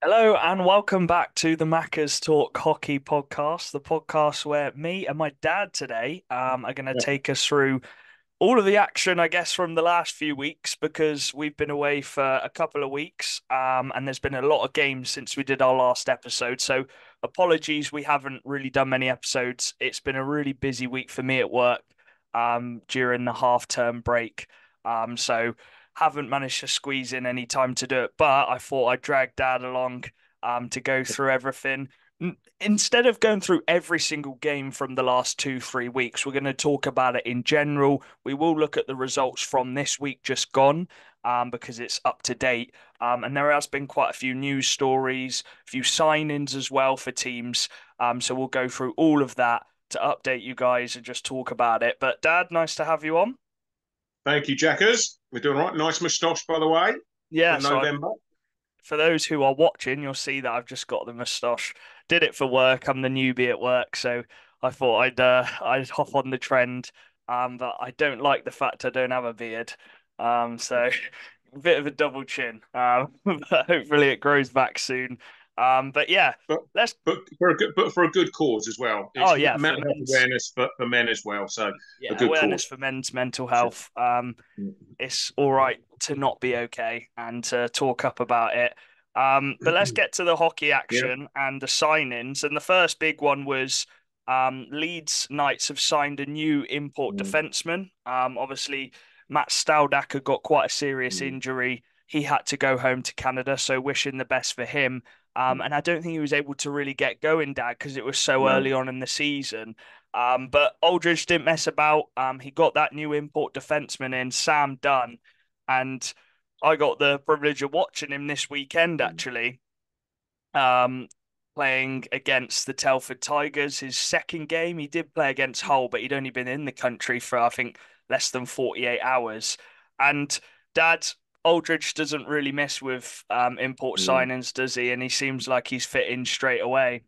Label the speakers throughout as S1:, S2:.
S1: Hello and welcome back to the Macca's Talk Hockey podcast, the podcast where me and my dad today are going to
S2: Yeah.
S1: take us through all of the action, I guess, from the last few weeks because we've been away for a couple of weeks and there's been a lot of games since we did our last episode. So apologies, we haven't really done many episodes. It's been a really busy week for me at work during the half-term break. So haven't managed to squeeze in any time to do it, but I thought I'd drag Dad along to go through everything. Instead of going through every single game from the last 2, 3 weeks, we're going to talk about it in general. We will look at the results from this week just gone, because it's up to date. And there has been quite a few news stories, a few signings as well for teams. So we'll go through all of that to update you guys and just talk about it. But Dad, nice to have you on.
S2: Thank you, Jackers. We're doing all right. Nice moustache, by the way, for
S1: Yeah, so I'm
S2: November.
S1: for those who are watching, you'll see that I've just got the moustache. Did it for work. I'm the newbie at work, so I thought I'd hop on the trend. But I don't like the fact I don't have a beard. So a bit of a double chin. But hopefully it grows back soon. But yeah,
S2: But
S1: let's.
S2: but for a good cause as well.
S1: Oh
S2: It's
S1: yeah, for
S2: mental health
S1: men's.
S2: awareness for men as well. So a
S1: Yeah,
S2: good
S1: awareness
S2: cause.
S1: for men's mental
S2: Sure.
S1: health. It's all right to not be okay and to talk up about it. But let's get to the hockey
S2: Yeah.
S1: action and the signings. And the first big one was Leeds Knights have signed a new import
S2: Mm,
S1: defenseman. Obviously, Matt Staudacher got quite a serious
S2: mm,
S1: injury. He had to go home to Canada, so wishing the best for him.
S2: mm.
S1: And I don't think he was able to really get going, Dad, because it was so
S2: No.
S1: early on in the season. But Aldridge didn't mess about. He got that new import defenseman in, Sam Dunn, and I got the privilege of watching him this weekend
S2: Mm,
S1: actually, um, playing against the Telford Tigers. His second game, he did play against Hull, but he'd only been in the country for I think less than 48 hours. And Dad, Aldridge doesn't really mess with import
S2: mm.
S1: signings, does he? And he seems like he's fit in straight away.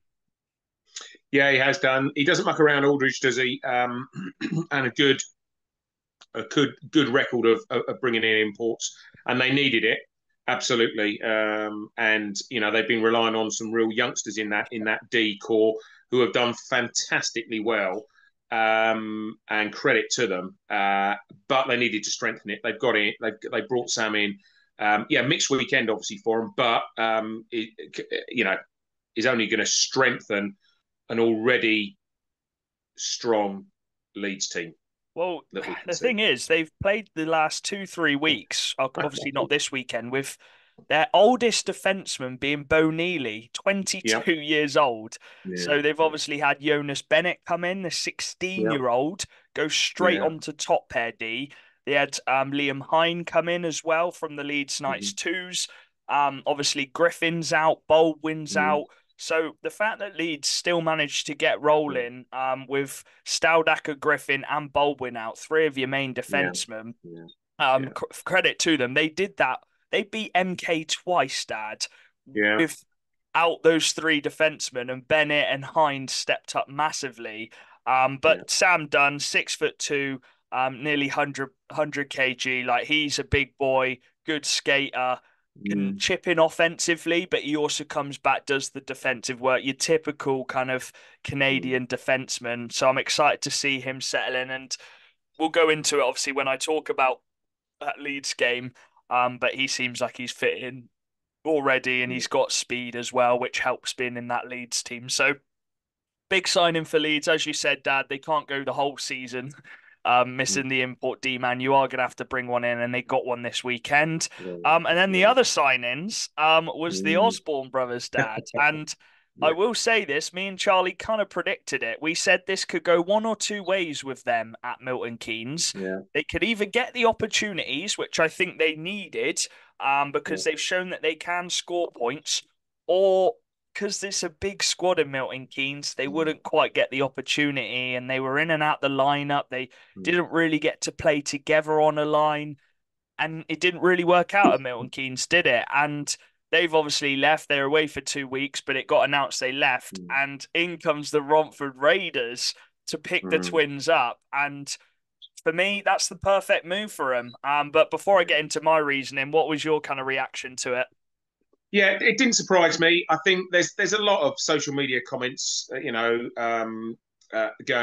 S2: Yeah, he has done. He doesn't muck around Aldridge, does he? And a good record of bringing in imports, and they needed it absolutely. And they've been relying on some real youngsters in that D core who have done fantastically well. And credit to them, but they needed to strengthen it. They've got it. They brought Sam in. Yeah, mixed weekend obviously for them, but is only going to strengthen an already strong Leeds team
S1: Well,
S2: that we can
S1: the
S2: see.
S1: thing is, they've played the last 2, 3 weeks, obviously not this weekend, with their oldest defenseman being Bo Neely,
S2: Yeah,
S1: 22 years old.
S2: yeah,
S1: So they've
S2: yeah,
S1: obviously had Jonas Bennett come in, the
S2: yeah,
S1: 16-year-old, go straight
S2: yeah.
S1: onto top pair D. They had Liam Hine come in as well from the Leeds Knights
S2: Mhm.
S1: twos. Obviously Griffin's out, Baldwin's
S2: Mm,
S1: out. So the fact that Leeds still managed to get
S2: mm,
S1: rolling with Staudacher, Griffin, and Baldwin out, three of your main
S2: yeah,
S1: defensemen,
S2: yeah,
S1: um,
S2: yeah,
S1: credit to them. They did that. They beat MK twice, Dad,
S2: yeah,
S1: without those three defensemen, and Bennett and Hines stepped up massively.
S2: yeah.
S1: But Sam Dunn, 6'2", nearly 100 kg, like he's a big boy, good skater, can
S2: Mm,
S1: chip in offensively, but he also comes back, does the defensive work. Your typical kind of
S2: mm,
S1: Canadian defenseman. So I'm excited to see him settle in, and we'll go into it obviously when I talk about that Leeds game. But he seems like he's fit in already, and
S2: mm,
S1: he's got speed as well, which helps being in that Leeds team. So big signing for Leeds, as you said, Dad. They can't go the whole season
S2: mm,
S1: missing the import D man. You are going to have to bring one in, and they got one this weekend.
S2: yeah,
S1: And then the
S2: yeah,
S1: other signings was the
S2: mm,
S1: Osborne brothers, Dad. And I
S2: yeah,
S1: will say this, me and Charlie kind of predicted it. We said this could go one or two ways with them at Milton Keynes.
S2: yeah,
S1: They could either get the opportunities, which I think they needed,
S2: yeah,
S1: because they've shown that they can score points, or because there's a big squad in Milton Keynes, they
S2: mm,
S1: wouldn't quite get the opportunity, and they were in and out the lineup. They
S2: mm,
S1: didn't really get to play together on a line, and it didn't really work out at Milton Keynes, did it? And they've obviously left. They're away for 2 weeks, but it got announced they left,
S2: mm,
S1: and in comes the Romford Raiders to pick the
S2: mm,
S1: Twins up. And for me, that's the perfect move for them. But before I
S2: yeah.
S1: get into my reasoning, what was your kind of reaction to it?
S2: Yeah, it didn't surprise me. I think there's a lot of social media comments, going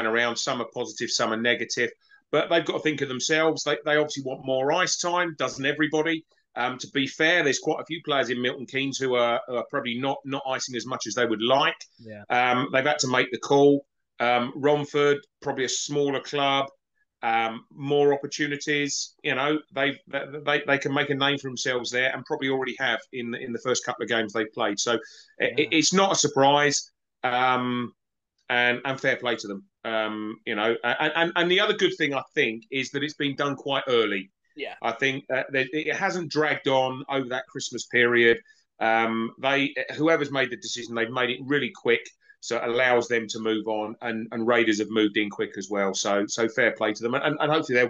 S2: around. Some are positive, some are negative, but they've got to think of themselves. They obviously want more ice time, doesn't everybody? To be fair, there's quite a few players in Milton Keynes who are probably not icing as much as they would like.
S1: Yeah.
S2: They've had to make the call. Romford, probably a smaller club, more opportunities. They can make a name for themselves there, and probably already have in the first couple of games they've played. So
S1: Yeah.
S2: it's not a surprise, and fair play to them. And the other good thing I think is that it's been done quite early.
S1: Yeah.
S2: I think that it hasn't dragged on over that Christmas period. They whoever's made the decision, they've made it really quick, so it allows them to move on. And Raiders have moved in quick as well. So fair play to them, and hopefully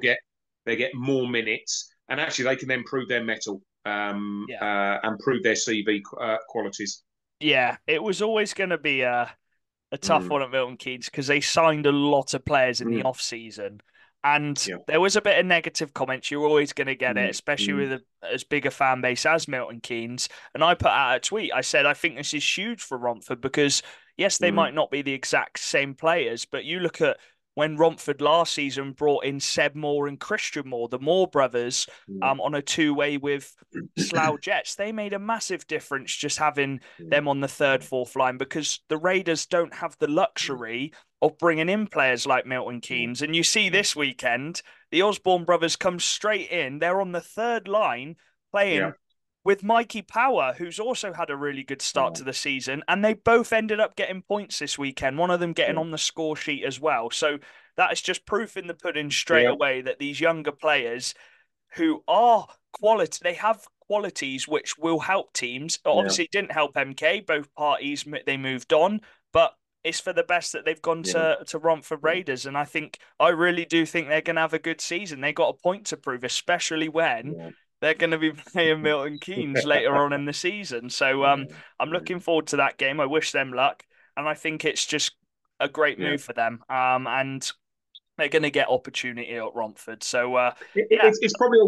S2: they get more minutes, and actually they can then prove their mettle,
S1: Yeah.
S2: and prove their CV qualities.
S1: Yeah. It was always going to be a tough
S2: Mm,
S1: one at Milton Keynes because they signed a lot of players in the
S2: mm,
S1: off season, and
S2: yeah.
S1: there was a bit of negative comments. You're always going to get it,
S2: Mm,
S1: especially
S2: mm,
S1: with as big a fan base as Milton Keynes. And I put out a tweet. I said I think this is huge for Romford because yes, they
S2: mm,
S1: might not be the exact same players, but you look at when Romford last season brought in Seb Moore and Christian Moore, the Moore brothers,
S2: mm,
S1: on a two-way with Slough Jets. They made a massive difference just having
S2: mm,
S1: them on the third, fourth line because the Raiders don't have the
S2: mm,
S1: luxury of bringing in players like Milton
S2: mm,
S1: Keynes. And you see
S2: mm.
S1: this weekend, the Osborne brothers come straight in. They're on the third line
S2: Yeah.
S1: playing with Mikey Power, who's also had a really good start
S2: Yeah.
S1: to the season. And they both ended up getting points this weekend, one of them getting
S2: Yeah.
S1: on the score sheet as well. So that is just proof in the pudding straight
S2: Yeah.
S1: away that these younger players who are quality. They have qualities which will help teams.
S2: Yeah.
S1: Obviously, it didn't help MK. Both parties they moved on, but it's for the best that they've gone
S2: Yeah.
S1: to Romford
S2: Yeah.
S1: Raiders, and I really do think they're going to have a good season. They got a point to prove, especially when
S2: Yeah.
S1: they're going to be playing Milton Keynes later on in the season. So I'm
S2: Yeah.
S1: looking forward to that game. I wish them luck, and I think it's just a great
S2: Yeah.
S1: move for them. And they're going to get opportunity at Romford. So yeah,
S2: It's probably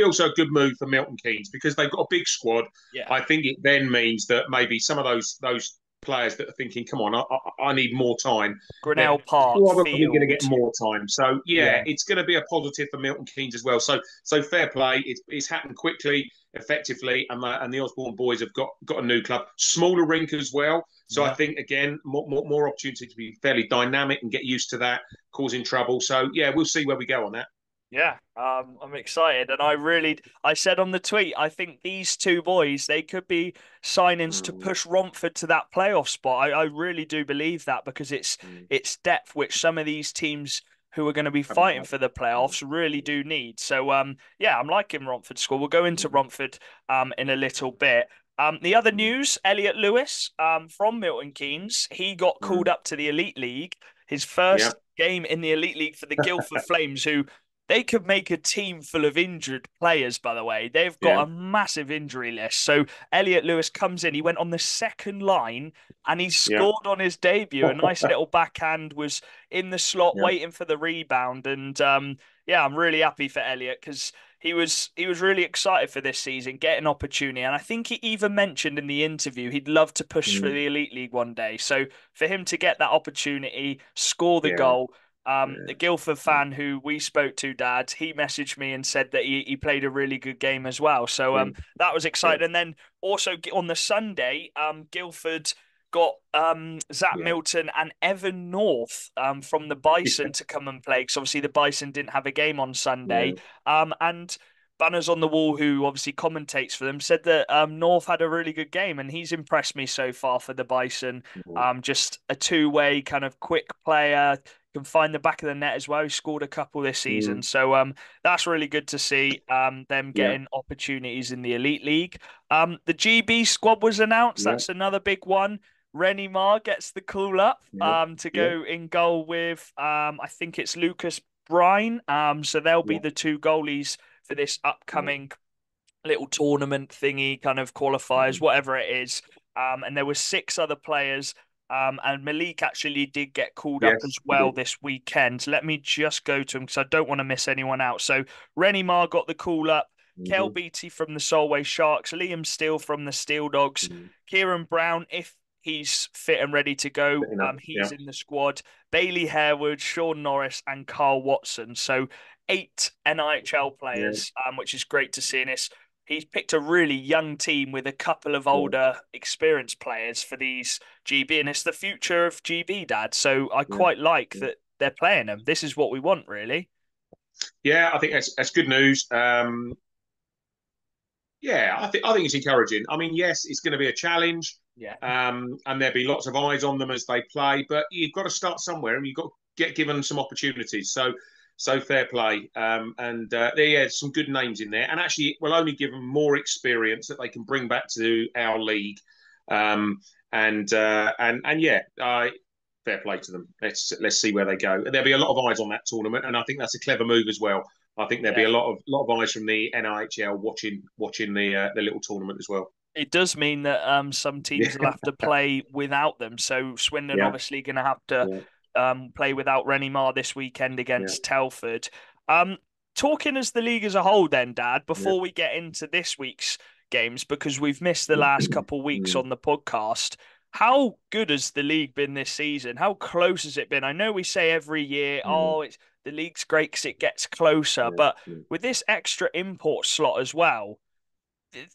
S2: also a good move for Milton Keynes because they've got a big squad.
S1: yeah.
S2: I think it then means that maybe some of those players that are thinking, "Come on, I need more time." They're
S1: Grinnell Park
S2: probably going to get
S1: Field.
S2: more time. So yeah,
S1: Yeah,
S2: it's going to be a positive for Milton Keynes as well. So fair play. It's happened quickly, effectively, and the Osborne boys have got a new club, smaller rink as well. So I
S1: yeah,
S2: think again, more opportunity to be fairly dynamic and get used to that, causing trouble. So yeah, we'll see where we go on that.
S1: yeah. I'm excited, and I said on the tweet, I think these two boys, they could be signings to
S2: Mm,
S1: push Romford to that playoff spot. I really do believe that because
S2: mm,
S1: it's depth which some of these teams who are going to be
S2: haven't
S1: fighting
S2: had.
S1: for the
S2: Mm,
S1: playoffs really do need. So yeah, I'm liking Romford's score. We'll go into
S2: mm,
S1: Romford in a little bit. The other
S2: mm,
S1: news, Elliot Lewis from Milton Keynes, he got called
S2: mm.
S1: up to the Elite League. His
S2: Yeah,
S1: first game in the Elite League for the Guildford Flames, who they could make a team full of injured players, by the way. They've got
S2: yeah,
S1: a massive injury list. So Elliot Lewis comes in. He went on the second line and he
S2: yeah,
S1: scored on his debut. A nice little backhand was in the slot
S2: yeah.
S1: waiting for the rebound. And yeah, I'm really happy for Elliot because he was really excited for this season, get an opportunity. And I think he even mentioned in the interview he'd love to push for
S2: Mm,
S1: the Elite League one day. So for him to get that opportunity, score the
S2: yeah,
S1: goal, the
S2: yeah,
S1: Guildford
S2: yeah,
S1: fan who we spoke to, Dad, he messaged me and said that he played a really good game as well. So
S2: mm,
S1: that was
S2: yeah,
S1: exciting. And then also on the Sunday, Guildford got Zach
S2: yeah,
S1: Milton and Evan North from the Bison to come and play because obviously the Bison didn't have a game on
S2: yeah,
S1: Sunday. And Banners on the Wall, who obviously commentates for them, said that North had a really good game and he's impressed me so far for the Bison.
S2: yeah,
S1: Just a two-way kind of quick player, can find the back of the net as well. He scored a couple this season,
S2: mm,
S1: so that's really good to see. Them
S2: yeah,
S1: getting opportunities in the Elite League. The GB squad was announced.
S2: yeah,
S1: That's another big one. Rennie Mar gets the call up
S2: yeah,
S1: to
S2: yeah,
S1: go in goal with I think it's Lucas Brine. So they'll be
S2: yeah,
S1: the two goalies for this upcoming little tournament thingy, kind of qualifiers,
S2: mm,
S1: whatever it is. And there were six other players. And Malik actually did get called up as
S2: yes, you
S1: well
S2: did.
S1: this weekend. Let me just go to him because I don't want to miss anyone out. So Rennie Mar got the call up. Kel
S2: Mm-hmm.
S1: Beattie from the Solway Sharks, Liam Steele from the Steel Dogs,
S2: Mm-hmm.
S1: Kieran Brown, if he's fit and ready to go,
S2: Enough. Yeah.
S1: he's in the squad. Bailey Harewood, Sean Norris, and Carl Watson. So 8 NIHL
S2: Yeah.
S1: players, which is great to see. And he's picked a really young team with a couple of
S2: Yeah.
S1: older experienced players for these GB, and it's the future of GB, Dad. So I
S2: Yeah.
S1: quite like
S2: Yeah.
S1: that they're playing them. This is what we want, really.
S2: Yeah, I think that's good news. Yeah, I think it's encouraging. I mean, yes, it's going to be a challenge,
S1: Yeah.
S2: and there'll be lots of eyes on them as they play. But you've got to start somewhere, and you've got to get given some opportunities. So fair play. And yeah, some good names in there, and actually, it will only give them more experience that they can bring back to our league. Um, and yeah, fair play to them. Let's see where they go. There'll be a lot of eyes on that tournament, and I think that's a clever move as well. I think there'll be
S1: Yeah.
S2: a lot of eyes from the NIHL watching the little tournament as well.
S1: It does mean that some teams
S2: Yeah,
S1: will have to play without them. So Swindon
S2: yeah,
S1: obviously going to have to
S2: yeah,
S1: play without Rennie Mar this weekend
S2: yeah,
S1: against Telford. Um, Talking as the league as a whole, then, Dad,
S2: yeah.
S1: before we get into this week's games, because we've missed the last couple of weeks
S2: Mm,
S1: on the podcast. How good has the league been this season? How close has it been? I know we say every year,
S2: mm,
S1: oh, it's the league's great because it gets closer,
S2: yeah,
S1: but
S2: yeah,
S1: with this extra import slot as well,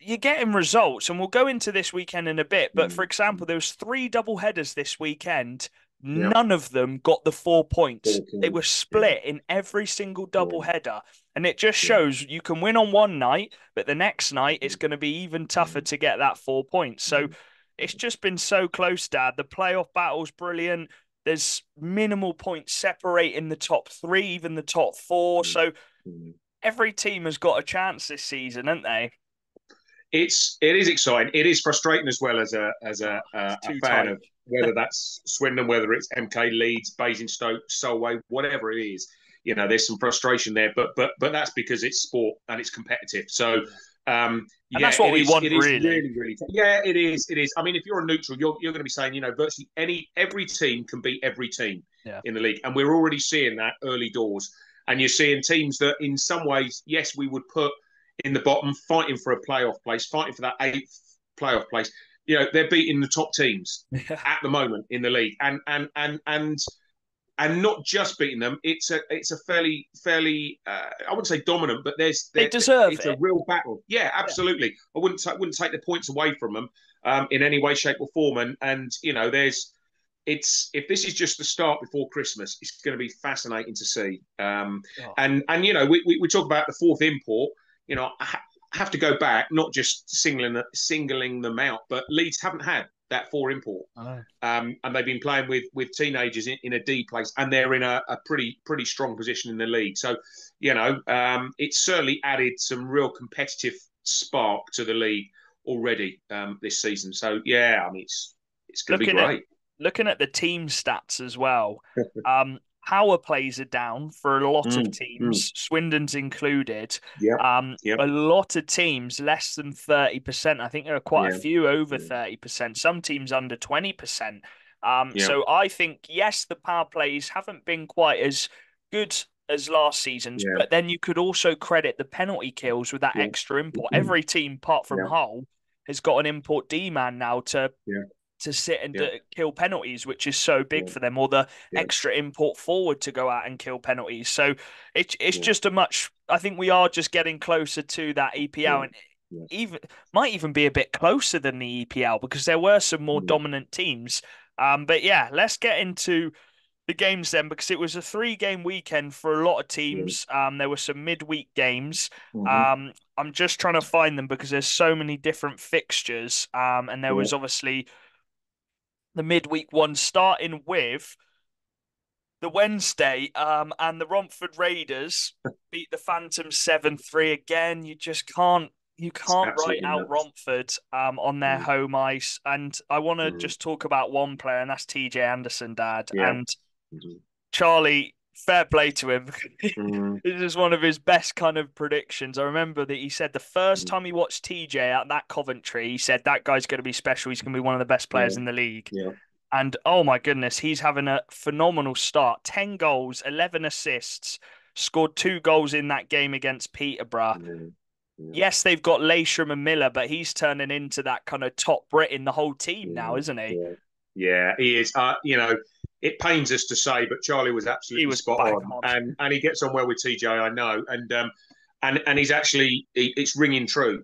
S1: you're getting results, and we'll go into this weekend in a bit. But for
S2: mm,
S1: example,
S2: mm,
S1: there was 3 double headers this weekend.
S2: yeah.
S1: None of them got the 4 points. They were
S2: Talking, yeah,
S1: split in every single double
S2: yeah,
S1: header, and it just
S2: yeah.
S1: shows you can win on one night, but the next night it's
S2: Mm,
S1: going to be even tougher
S2: mm,
S1: to get that 4 points. So
S2: mm,
S1: it's just been so close, Dad. The playoff battle's brilliant. There's minimal points separating the top three, even the top four.
S2: mm,
S1: So
S2: mm.
S1: every team has got a chance this season, haven't they?
S2: It is exciting. It is frustrating as well as a
S1: It's
S2: a
S1: too
S2: fan
S1: tight.
S2: of whether that's Swindon, whether it's MK Leeds, Basingstoke, Solway, whatever it is. There's some frustration there, but that's because it's sport and it's competitive. So
S1: Yeah. And
S2: yeah,
S1: that's what
S2: it
S1: we
S2: is.
S1: want,
S2: It is
S1: really.
S2: really, really. Yeah, it is. It is. I mean, if you're a neutral, you're going to be saying, virtually every team can beat every team
S1: Yeah.
S2: in the league, and we're already seeing that early doors. And you're seeing teams that, in some ways, yes, we would put in the bottom, fighting for a playoff place, fighting for that eighth playoff place. They're beating the top teams
S1: Yeah.
S2: at the moment in the league, and not just beating them. It's a fairly I wouldn't say dominant, but
S1: They deserve
S2: it's a
S1: it.
S2: real battle. Yeah,
S1: Yeah.
S2: absolutely. I wouldn't take the points away from them in any way, shape, or form. And there's it's if this is just the start before Christmas, it's going to be fascinating to see.
S1: Oh,
S2: And we talk about the fourth import. I have to go back, not just singling them out, but Leeds haven't had that four import,
S1: I know.
S2: and they've been playing with teenagers in a D place, and they're in a pretty strong position in the league. So, it's certainly added some real competitive spark to the league already this season. So yeah, I mean it's going to be
S1: Looking at
S2: great.
S1: looking at the team stats as well, power plays are down for a lot of
S2: Mm, mm,
S1: teams, Swindon's included.
S2: yep, yep,
S1: A lot of teams less than 30%. I think there are quite a
S2: yeah,
S1: few over
S2: yeah,
S1: 30%, some teams under 20%.
S2: yeah,
S1: So I think, yes, the power plays haven't been quite as good as last season's,
S2: yeah,
S1: but then you could also credit the penalty kills with that
S2: yeah,
S1: extra import. Every team, apart from
S2: yeah,
S1: Hull, has got an import D man now
S2: yeah,
S1: to sit and
S2: yeah,
S1: kill penalties, which is so big
S2: yeah,
S1: for them, or the
S2: yeah,
S1: extra import forward to go out and kill penalties. So it's
S2: yeah,
S1: just a much. I think we are just getting closer to that EPL,
S2: yeah,
S1: and
S2: yeah,
S1: even might even be a bit closer than the EPL because there were some more
S2: mm,
S1: dominant teams. But yeah, let's get into the games then because it was a 3 game weekend for a lot of
S2: yeah,
S1: teams. There were some midweek games.
S2: mhm,
S1: I'm just trying to find them because there's so many different fixtures. And there
S2: yeah,
S1: was obviously the midweek one, starting with the Wednesday, and the Romford Raiders beat the Phantoms 7-3 again. You can't write
S2: absolutely
S1: out
S2: nuts.
S1: Romford on their
S2: Mm,
S1: home ice. And I want to
S2: mm,
S1: just talk about one player, and that's TJ Anderson, Dad.
S2: yeah,
S1: And
S2: mhm,
S1: Charlie, fair play to him.
S2: mm,
S1: This is one of his best kind of predictions. I remember that he said the first
S2: mm,
S1: time he watched TJ at that Coventry, he said that guy's going to be special. He's going to be one of the best
S2: yeah,
S1: players in the league.
S2: yeah,
S1: And oh my goodness, he's having a phenomenal start. 10 goals, 11 assists, scored 2 goals in that game against Peterborough.
S2: yeah. Yeah,
S1: yes, they've got Lasham and Miller, but he's turning into that kind of top Brit in the whole team now,
S2: yeah,
S1: isn't he?
S2: yeah, yeah. He is. It pains us to say, but Charlie was
S1: He
S2: absolutely
S1: was
S2: spot
S1: bang
S2: on,
S1: on.
S2: and he gets on well with TJ, I know, and he's actually it's ringing true.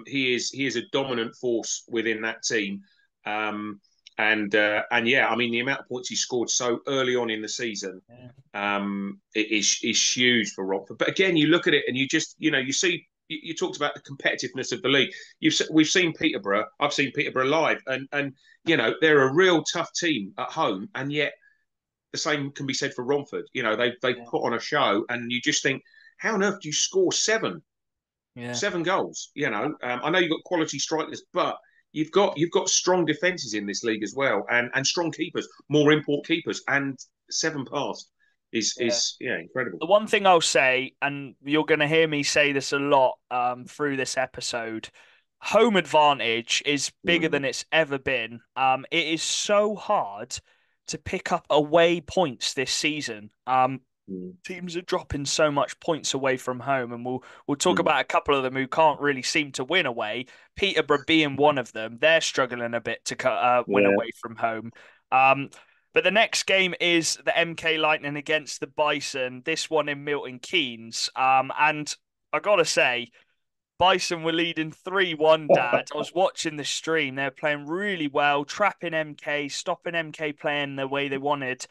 S2: He is a dominant force within that team, um, and yeah, I mean the amount of points he scored so early on in the season,
S1: Yeah,
S2: it is huge for Romford. But again, you look at it and you just you see you talked about the competitiveness of the league. We've seen Peterborough. I've seen Peterborough live, and they're a real tough team at home, and yet the same can be said for Romford. They
S1: yeah,
S2: put on a show, and you just think, how on earth do you score
S1: yeah.
S2: seven goals? I know you've got quality strikers, but you've got strong defenses in this league as well, and strong keepers, more import keepers, and seven past
S1: Yeah.
S2: is yeah incredible.
S1: The one thing I'll say, and you're going to hear me say this a lot through this episode, home advantage is bigger
S2: Mm,
S1: than it's ever been. It is so hard to pick up away points this season.
S2: mm,
S1: Teams are dropping so much points away from home, and we'll talk
S2: mm.
S1: about a couple of them who can't really seem to win away. Peterborough being one of them, they're struggling a bit to win
S2: Yeah,
S1: away from home. Um, but the next game is the MK Lightning against the Bison. This one in Milton Keynes, and I gotta say. Bison were leading 3-1, Dad. I was watching the stream. They're playing really well, trapping MK, stopping MK playing the way they wanted.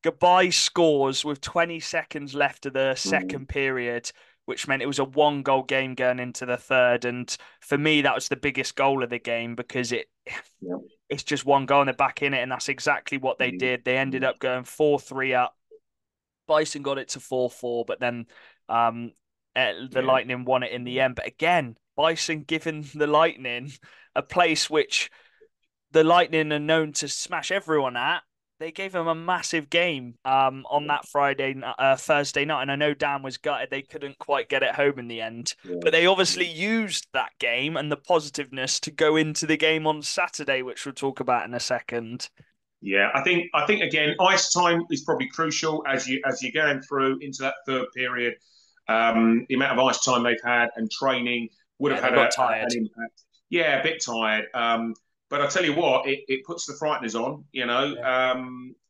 S1: Goodbye scores with 20 seconds left of the
S2: mm,
S1: second period, which meant it was a one goal game going into the third. And for me, that was the biggest goal of the game because
S2: yeah,
S1: it's just one goal and they're back in it. And that's exactly what they
S2: mm,
S1: did. They ended
S2: mm,
S1: up going 4-3 up. Bison got it to 4-4, but then um, the
S2: yeah,
S1: Lightning won it in the end. But again, Bison giving the Lightning a place which the Lightning are known to smash everyone at. They gave them a massive game on that Thursday night, and I know Dan was gutted they couldn't quite get it home in the end.
S2: yeah,
S1: But they
S2: yeah.
S1: obviously used that game and the positiveness to go into the game on Saturday, which we'll talk about in a second.
S2: Yeah, I think again, ice time is probably crucial as you're going through into that third period. The amount of ice time they've had and training would
S1: Yeah,
S2: have
S1: they
S2: had
S1: got
S2: an
S1: tired.
S2: impact. Yeah, a bit tired. But I tell you what, it puts the frighteners on.
S1: Yeah,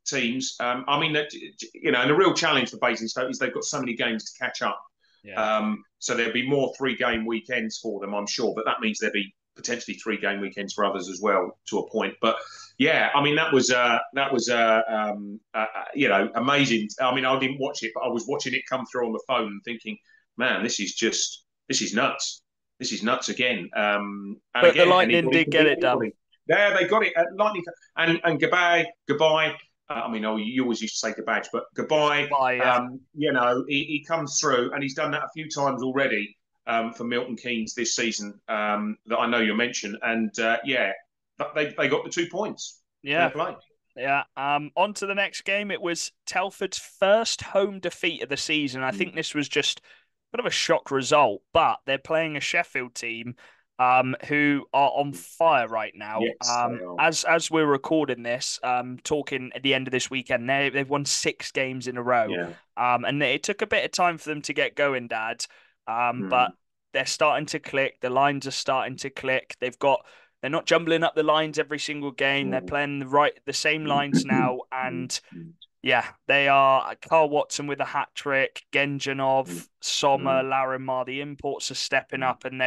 S2: Teams. I mean, and the real challenge for Basingstoke is they've got so many games to catch up.
S1: yeah,
S2: So there'll be more three-game weekends for them, I'm sure. But that means there'll be potentially three-game weekends for others as well, to a point. But yeah, I mean that was amazing. I mean, I didn't watch it, but I was watching it come through on the phone and thinking, man, this is nuts. This is nuts again. And
S1: but the
S2: again,
S1: Lightning
S2: anybody
S1: did
S2: can
S1: get
S2: beat
S1: it done.
S2: anybody. There, they got it at lightning. And goodbye. I mean, oh, you always used to say goodbye, but
S1: It's
S2: goodbye.
S1: goodbye. Yeah,
S2: He comes through, and he's done that a few times already for Milton Keynes this season that I know you mentioned. And yeah, they got the 2 points. Fair
S1: yeah.
S2: play.
S1: Yeah. On to the next game. It was Telford's first home defeat of the season. I think
S2: Mm.
S1: this was just kind of a shock result, but they're playing a Sheffield team who are on fire right now.
S2: Yes, they are.
S1: As we're recording this, talking at the end of this weekend, they've won 6 games in a row.
S2: Yeah.
S1: And it took a bit of time for them to get going, Dad. But
S2: Mm.
S1: they're starting to click. The lines are starting to click. They're not jumbling up the lines every single game. They're
S2: Mm.
S1: playing the same lines
S2: Mm.
S1: now,
S2: Mm.
S1: and yeah, they are. Carl Watson with a hat trick,
S2: Mm.
S1: Genjanov, Sommer,
S2: Mm.
S1: Larimar. The imports are stepping
S2: Mm.
S1: up, and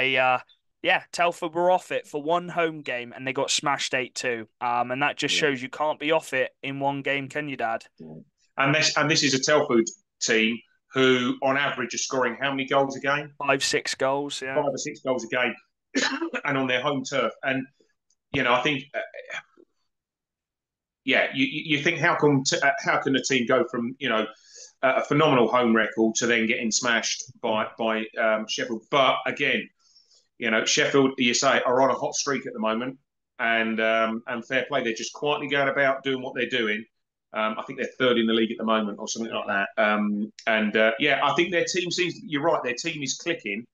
S1: yeah, Telford were off it for one home game, and they got smashed 8-2. And that just
S2: Yeah.
S1: shows you can't be off it in one game, can you, Dad?
S2: Yeah. And this is a Telford team who, on average, are scoring how many goals a game?
S1: 5, 6 goals, yeah,
S2: 5 or 6 goals a game, and on their home turf. And I think, yeah, you think how can a team go from a phenomenal home record to then getting smashed by Sheffield? But again, Sheffield, you say, are on a hot streak at the moment, and fair play, they're just quietly going about doing what they're doing. I think they're third in the league at the moment, or something like
S1: yeah.
S2: that. And yeah, I think their team seems. You're right, their team is clicking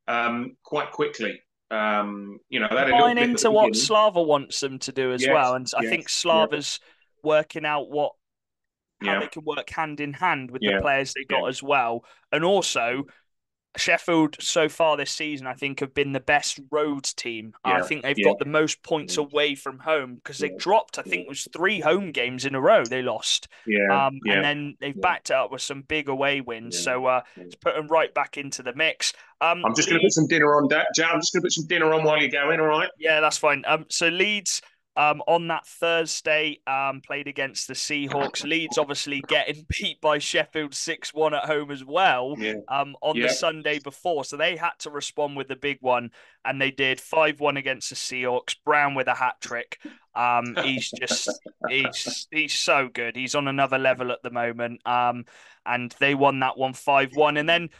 S2: quite quickly. They had a little
S1: Buying
S2: blip at
S1: into
S2: the
S1: what
S2: beginning.
S1: Slava wants them to do as well,
S2: Yes,
S1: and I think
S2: yes, yeah,
S1: Slava's working out how
S2: yeah,
S1: they can work hand in hand with the
S2: yeah,
S1: players they
S2: yeah,
S1: got as well. And also, Sheffield so far this season, I think, have been the best roads team. I
S2: Yeah,
S1: think they've
S2: yeah,
S1: got the most points
S2: yeah,
S1: away from home because they
S2: yeah,
S1: dropped, I
S2: yeah,
S1: think it was three home games in a row they lost.
S2: yeah,
S1: And
S2: yeah,
S1: then they've
S2: yeah,
S1: backed it up with some big away wins.
S2: yeah,
S1: So
S2: yeah.
S1: it's put them right back into the mix.
S2: I'm just going to put
S1: Leeds.
S2: some dinner on, Dad. I'm just going to put some dinner on while you're going. All right?
S1: Yeah, that's fine. So Leeds, on that Thursday, played against the Seahawks. Leeds obviously getting beat by Sheffield 6-1 at home as well,
S2: Yeah,
S1: on the
S2: yeah,
S1: Sunday before. So they had to respond with the big one, and they did 5-1 against the Seahawks. Brown with a hat trick. He's so good. He's on another level at the moment. And they won that one 5-1. And then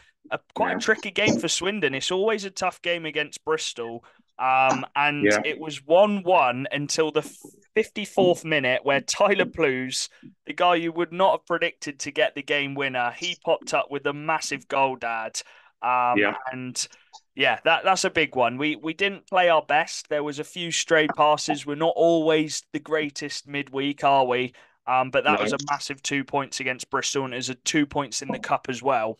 S1: quite a
S2: yeah,
S1: tricky game for Swindon. It's always a tough game against Bristol. And
S2: yeah,
S1: it was 1-1 until the 54th minute, where Tyler Plews, the guy you would not have predicted to get the game winner, he popped up with a massive goal, Dad.
S2: yeah.
S1: And yeah, that's a big one. We didn't play our best. There was a few stray passes. We're not always the greatest midweek, are we? But that was
S2: No.
S1: a massive 2 points against Bristol, and it was a 2 points in the cup as well.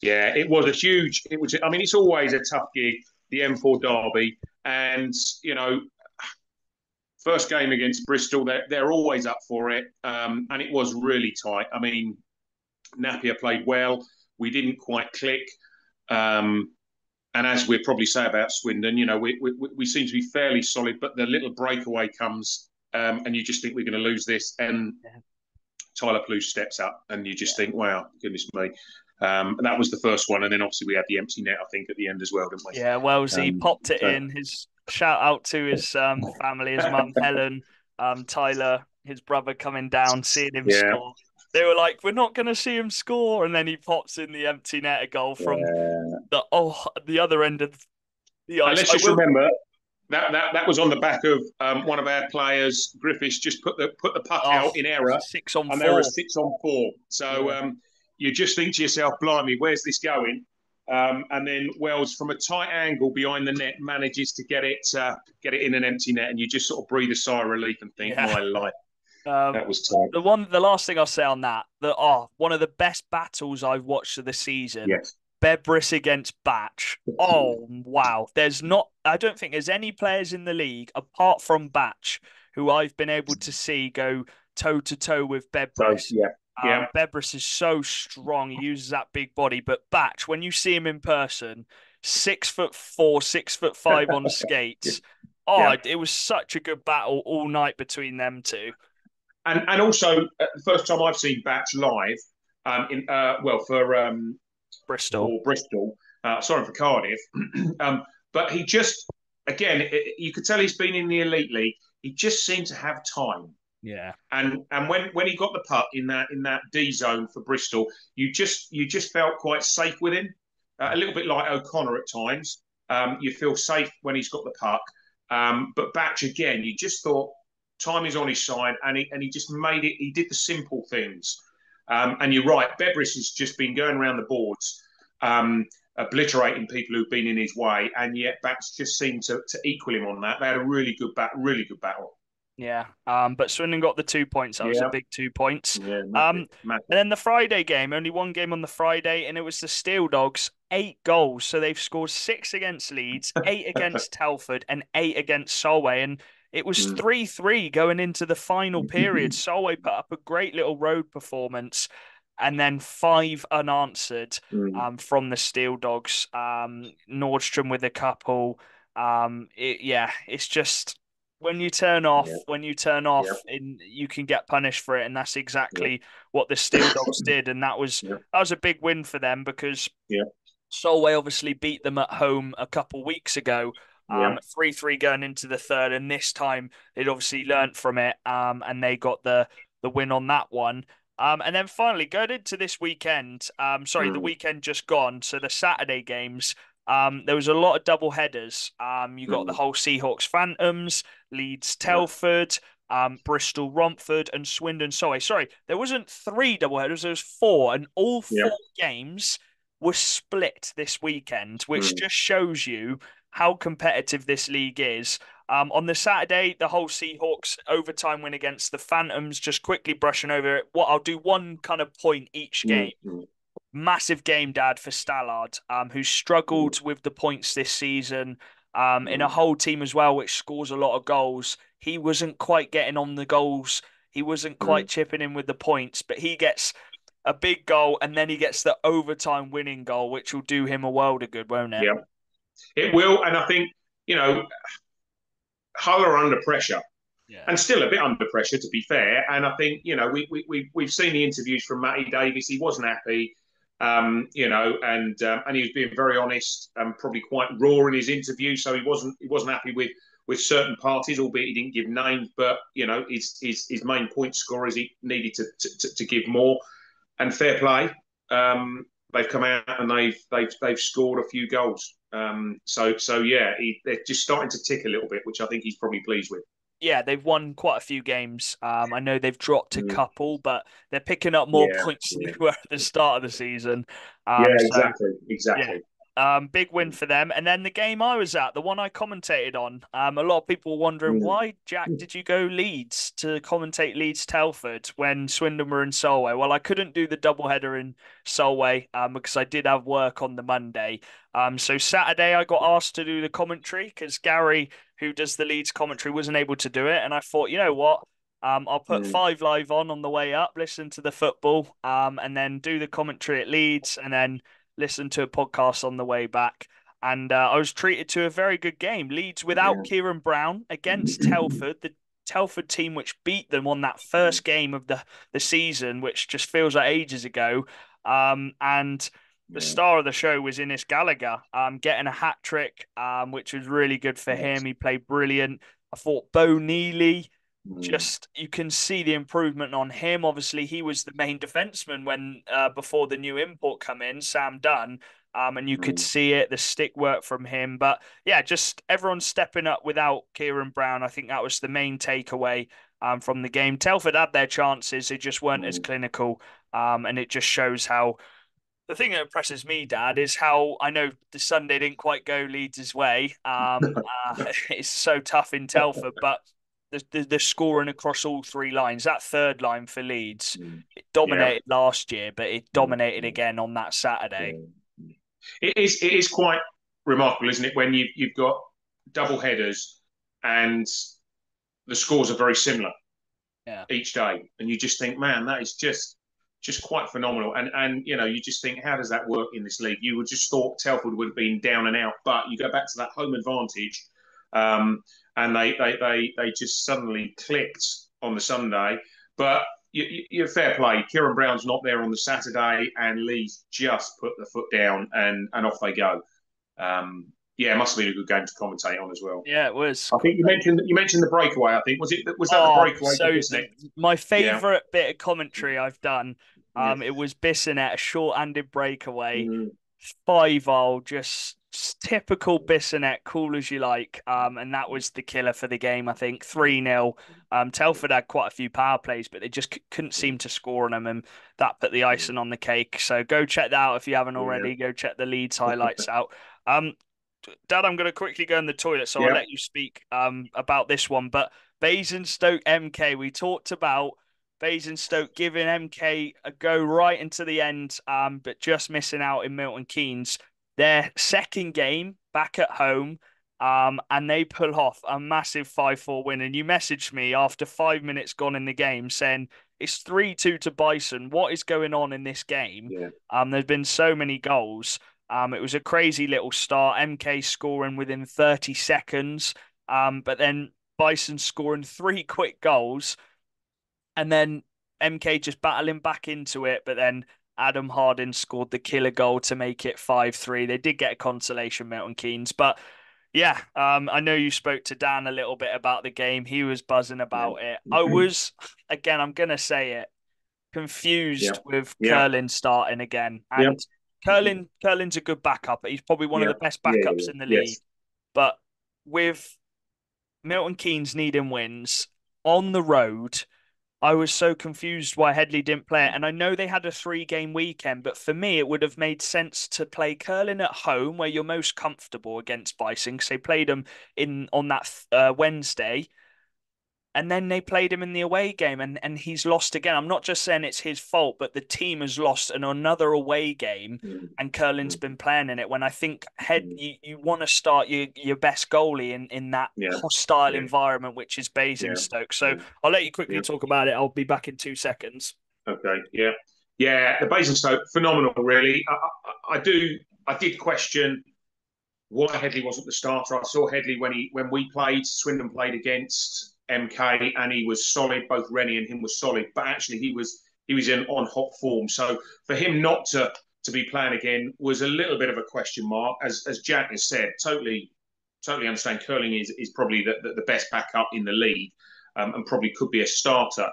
S2: Yeah, it was a huge. It was. I mean, it's always a tough gig, the M4 derby, and you know, first game against Bristol, they're always up for it, and it was really tight. I mean, Napier played well. We didn't quite click. Um, and as we'll probably say about Swindon, you know, we seem to be fairly solid, but the little breakaway comes, and you just think we're going to lose this, and
S1: Yeah.
S2: Tyler Plouffe steps up, and you just
S1: Yeah.
S2: think, wow, goodness me. And that was the first one, and then obviously we had the empty net, I think, at the end as well, didn't
S1: Yeah, Wellesley
S2: we?
S1: popped it in. His shout out to his family, his mum Helen, Tyler, his brother coming down, seeing him
S2: Yeah,
S1: score. They were like, "We're not going to see him score," and then he pops in the empty net, a goal from
S2: yeah.
S1: the other end of the
S2: And
S1: ice.
S2: let's
S1: I
S2: just
S1: will.
S2: remember that was on the back of one of our players, Griffiths, just put the puck
S1: Oh,
S2: out in error, and they were6-on-4. 6-on-4. So
S1: Yeah,
S2: you just think to yourself, "Blimey, where's this going?" And then Wells, from a tight angle behind the net, manages to get it in an empty net, and you just sort of breathe a sigh of relief and think,
S1: yeah.
S2: "My life,
S1: Um,
S2: that was tight."
S1: the last thing I'll say on that, one of the best battles I've watched of the season,
S2: Yes.
S1: Bebrus against Batch. Oh wow, I don't think there's any players in the league apart from Batch who I've been able to see go toe to toe with
S2: So
S1: Bebrus.
S2: yeah, yeah,
S1: Bebrus is so strong; he uses that big body. But Batch, when you see him in person, 6'4", 6'5" on skates. Oh,
S2: yeah.
S1: it was such a good battle all night between them two.
S2: And also the first time I've seen Batch live, in
S1: Bristol.
S2: for Bristol, sorry for Cardiff, but he just again you could tell he's been in the elite league. He just seemed to have time,
S1: Yeah.
S2: and when he got the puck in that D zone for Bristol, you just felt quite safe with him, a little bit like O'Connor at times. You feel safe when he's got the puck, but Batch again, you just thought time is on his side, and he just made it. He did the simple things, and you're right. Bebrus has just been going around the boards, obliterating people who've been in his way, and yet Batch just seemed to equal him on that. They had a really good battle.
S1: Yeah. But Swindon got the 2 points. That was a
S2: Yeah,
S1: big 2 points.
S2: yeah,
S1: Um,
S2: massive, massive.
S1: and then the Friday game, only one game on the Friday, and it was the Steel Dogs, 8 goals. So they've scored six against Leeds, eight against Telford, and eight against Solway. And it was
S2: Mm,
S1: 3-3 going into the final period. Solway put up a great little road performance, and then five unanswered
S2: mm,
S1: from the Steel Dogs. Nordstrom with a couple. Yeah, it's just
S2: yeah,
S1: when you turn
S2: yeah,
S1: off, you can get punished for it, and that's
S2: yeah,
S1: exactly what the Steel Dogs did, and
S2: yeah,
S1: that was a big win for them because
S2: yeah,
S1: Solway obviously beat them at home a couple weeks ago,
S2: yeah,
S1: 3-3 going into the third, and this time they'd obviously learnt from it, and they got the win on that one. And then finally, going into this weekend, the
S2: mm,
S1: weekend just gone, so the Saturday games, there was a lot of double headers. You got the
S2: mm,
S1: whole Seahawks Phantoms, Leeds
S2: yeah,
S1: Telford, Bristol Romford, and Swindon Solway. Sorry, there wasn't three double headers, there was four, and all
S2: yeah,
S1: four games were split this weekend, which
S2: mm,
S1: just shows you how competitive this league is. On the Saturday, the whole Seahawks overtime win against the Phantoms, just quickly brushing over it. What I'll do one kind of point each game.
S2: mm, mm.
S1: massive game, Dad, for Stallard, who
S2: Mm,
S1: struggled with the points this season, in a
S2: mm,
S1: whole team as well, which scores a lot of goals. He wasn't quite getting on the goals. He wasn't quite
S2: mm.
S1: chipping in with the points, but he gets a big goal and then he gets the overtime winning goal, which will do him a world of good, won't it?
S2: Yeah, it will. And I think, you know, Hull are under pressure
S1: Yeah.
S2: and still a bit under pressure, to be fair. And I think, you know, we've seen the interviews from Matty Davies. He wasn't happy, you know, and he was being very honest and probably quite raw in his interview. So he wasn't happy with certain parties, albeit he didn't give names. But you know, his main point scorers he needed to give more. And fair play. They've come out and they've scored a few goals. So yeah, they're just starting to tick a little bit, which I think he's probably pleased with.
S1: Yeah, they've won quite a few games. I know they've dropped a
S2: Mm.
S1: couple, but they're picking up more
S2: Yeah,
S1: points than
S2: yeah,
S1: they were at the start of the season.
S2: yeah,
S1: So
S2: exactly,
S1: yeah.
S2: exactly.
S1: Big win for them. And then the game I was at, the one I commentated on, a lot of people were wondering
S2: Mm.
S1: why, Jack, did you go Leeds to commentate Leeds Telford when Swindon were in Solway? Well, I couldn't do the doubleheader in Solway because I did have work on the Monday. So Saturday I got asked to do the commentary because Gary, who does the Leeds commentary, wasn't able to do it. And I thought, you know what? I'll put
S2: Mm.
S1: Five Live on the way up, listen to the football, and then do the commentary at Leeds, and then listen to a podcast on the way back. And I was treated to a very good game. Leeds without
S2: Yeah.
S1: Kieran Brown against Telford, the Telford team which beat them on that first game of the season, which just feels like ages ago. And the
S2: Yeah.
S1: star of the show was Innes Gallagher, getting a hat trick, which was really good for him.
S2: Yes.
S1: He played brilliant. I thought Bo Neely,
S2: Mm.
S1: just you can see the improvement on him. Obviously, he was the main defenseman when before the new import come in, Sam Dunn. And you could
S2: Mm.
S1: see it, the stick work from him. But yeah, just everyone stepping up without Kieran Brown. I think that was the main takeaway from the game. Telford had their chances, they just weren't as
S2: Mm.
S1: clinical. And it just shows how the thing that impresses me, Dad, is how I know the Sunday didn't quite go Leeds' way. It's so tough in Telford, but the scoring across all three lines, that third line for Leeds,
S2: Mm.
S1: it
S2: Yeah.
S1: dominated last year, but it
S2: Mm.
S1: dominated
S2: Mm.
S1: again on that Saturday.
S2: Yeah. It is quite remarkable, isn't it, when you've got double headers and the scores are very similar
S1: Yeah.
S2: each day, and you just think, man, that is just quite phenomenal. And you know, you just think, how does that work in this league? You would just thought Telford would have been down and out, but you go back to that home advantage, and they just suddenly clicked on the Sunday. But you're fair play. Kieran Brown's not there on the Saturday, and Leeds just put the foot down, and off they go. Yeah, it must have been a good game to commentate on as well.
S1: Yeah, it was.
S2: I think you mentioned the breakaway. I think was that the
S1: Oh,
S2: breakaway for
S1: so
S2: Bissett?
S1: my
S2: Yeah.
S1: favorite bit of commentary I've done,
S2: Yeah.
S1: it was Bissonnette, a short-handed breakaway,
S2: Mm.
S1: 5-0, just typical Bissonnette, cool as you like. And that was the killer for the game, I think, 3-0. Telford had quite a few power plays, but they just couldn't seem to score on them, and that put the icing on the cake. So go check that out if you haven't
S2: Yeah.
S1: already. Go check the Leeds highlights out. Um, Dad, I'm going to quickly go in the toilet, so I'll
S2: Yeah.
S1: let you speak about this one. But Basingstoke MK, we talked about Basingstoke giving MK a go right into the end, but just missing out in Milton Keynes. Their second game back at home, and they pull off a massive 5-4 win. And you messaged me after 5 minutes gone in the game saying it's 3-2 to Bison. What is going on in this game?
S2: Yeah.
S1: There's been so many goals. It was a crazy little start. MK scoring within 30 seconds, but then Bison scoring three quick goals, and then MK just battling back into it. But then Adam Harding scored the killer goal to make it 5-3. They did get a consolation, Milton Keynes, but yeah, I know you spoke to Dan a little bit about the game. He was buzzing
S2: Yeah.
S1: about it. I was, again, I'm gonna say it,
S2: Yeah.
S1: confused with
S2: Yeah.
S1: Curlin starting again.
S2: Yeah.
S1: And Curlin's a good backup. He's probably one of
S2: Yeah.
S1: the best
S2: Yeah.
S1: backups
S2: Yeah.
S1: in the league.
S2: Yes.
S1: But with Milton Keynes needing wins on the road, I was so confused why Headley didn't play it. And I know they had a 3-game weekend, but for me, it would have made sense to play Curlin at home where you're most comfortable against Bison because they played them in on that Wednesday. and then they played him in the away game, and he's lost again. I'm not just saying it's his fault, but the team has lost in another away game,
S2: Mm,
S1: and Curlin's
S2: mm,
S1: been playing in it. When I think head
S2: mm.
S1: you want to start your best goalie in that
S2: Yeah,
S1: hostile
S2: yeah,
S1: environment, which is
S2: yeah,
S1: Basingstoke. So
S2: yeah,
S1: I'll let you quickly
S2: yeah.
S1: talk about it. I'll be back in 2 seconds.
S2: Okay, yeah, yeah. The Basingstoke phenomenal, really. I did question why Headley wasn't the starter. I saw Headley when we played, Swindon played against MK, and he was solid. Both Rennie and him were solid, but actually he was in on hot form. So for him not to be playing again was a little bit of a question mark. As Jack has said, totally understand. Curling is probably the best backup in the league, and probably could be a starter.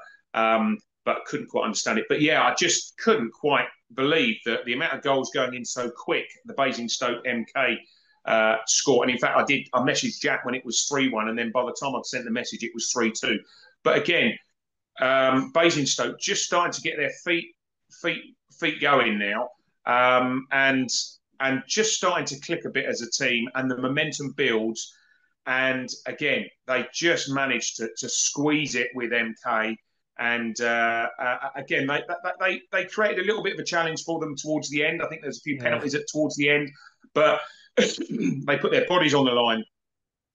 S2: But couldn't quite understand it. But yeah, I just couldn't quite believe that the amount of goals going in so quick. The Basingstoke MK score. And in fact, I messaged Jack when it was 3-1, and then by the time I'd sent the message, it was 3-2. But again, Basingstoke just starting to get their feet going now, and just starting to click a bit as a team, and the momentum builds. And again, they just managed to squeeze it with MK. And again, they created a little bit of a challenge for them towards the end. I think there's a few
S1: Yeah.
S2: penalties towards the end, but they put their bodies on the line.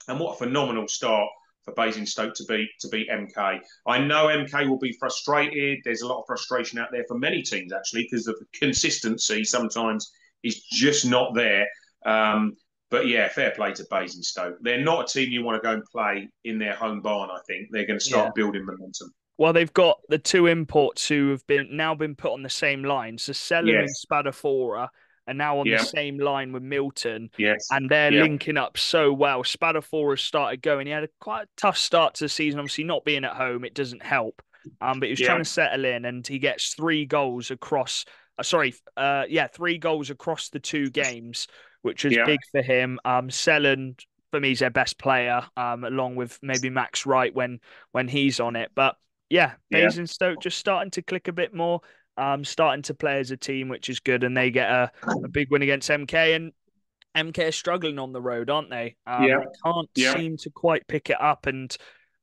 S2: And what a phenomenal start for Basingstoke to beat MK. I know MK will be frustrated. There's a lot of frustration out there for many teams actually because the consistency sometimes is just not there. But yeah, fair play to Basingstoke. They're not a team you want to go and play in their home barn. I think they're going to
S1: Yeah.
S2: start building momentum.
S1: Well, they've got the two imports who have been put on the same line. So Sellen and
S2: Yes,
S1: Spadafora are now on the
S2: yeah,
S1: same line with Milton,
S2: yes,
S1: and they're
S2: yeah,
S1: linking up so well. Spadafora started going. He had a quite tough start to the season. Obviously, not being at home, it doesn't help. But he was trying
S2: yeah,
S1: to settle in, and he gets 3 goals across. Yeah, 3 goals across the 2 games, which was
S2: yeah,
S1: big for him. Sellen, for me, is their best player, along with maybe Max Wright when he's on it. But yeah,
S2: yeah,
S1: Basingstoke just starting to click a bit more, starting to play as a team, which is good, and they get a big win against MK, and MK are struggling on the road, aren't they?
S2: yeah,
S1: They can't
S2: yeah,
S1: seem to quite pick it up, and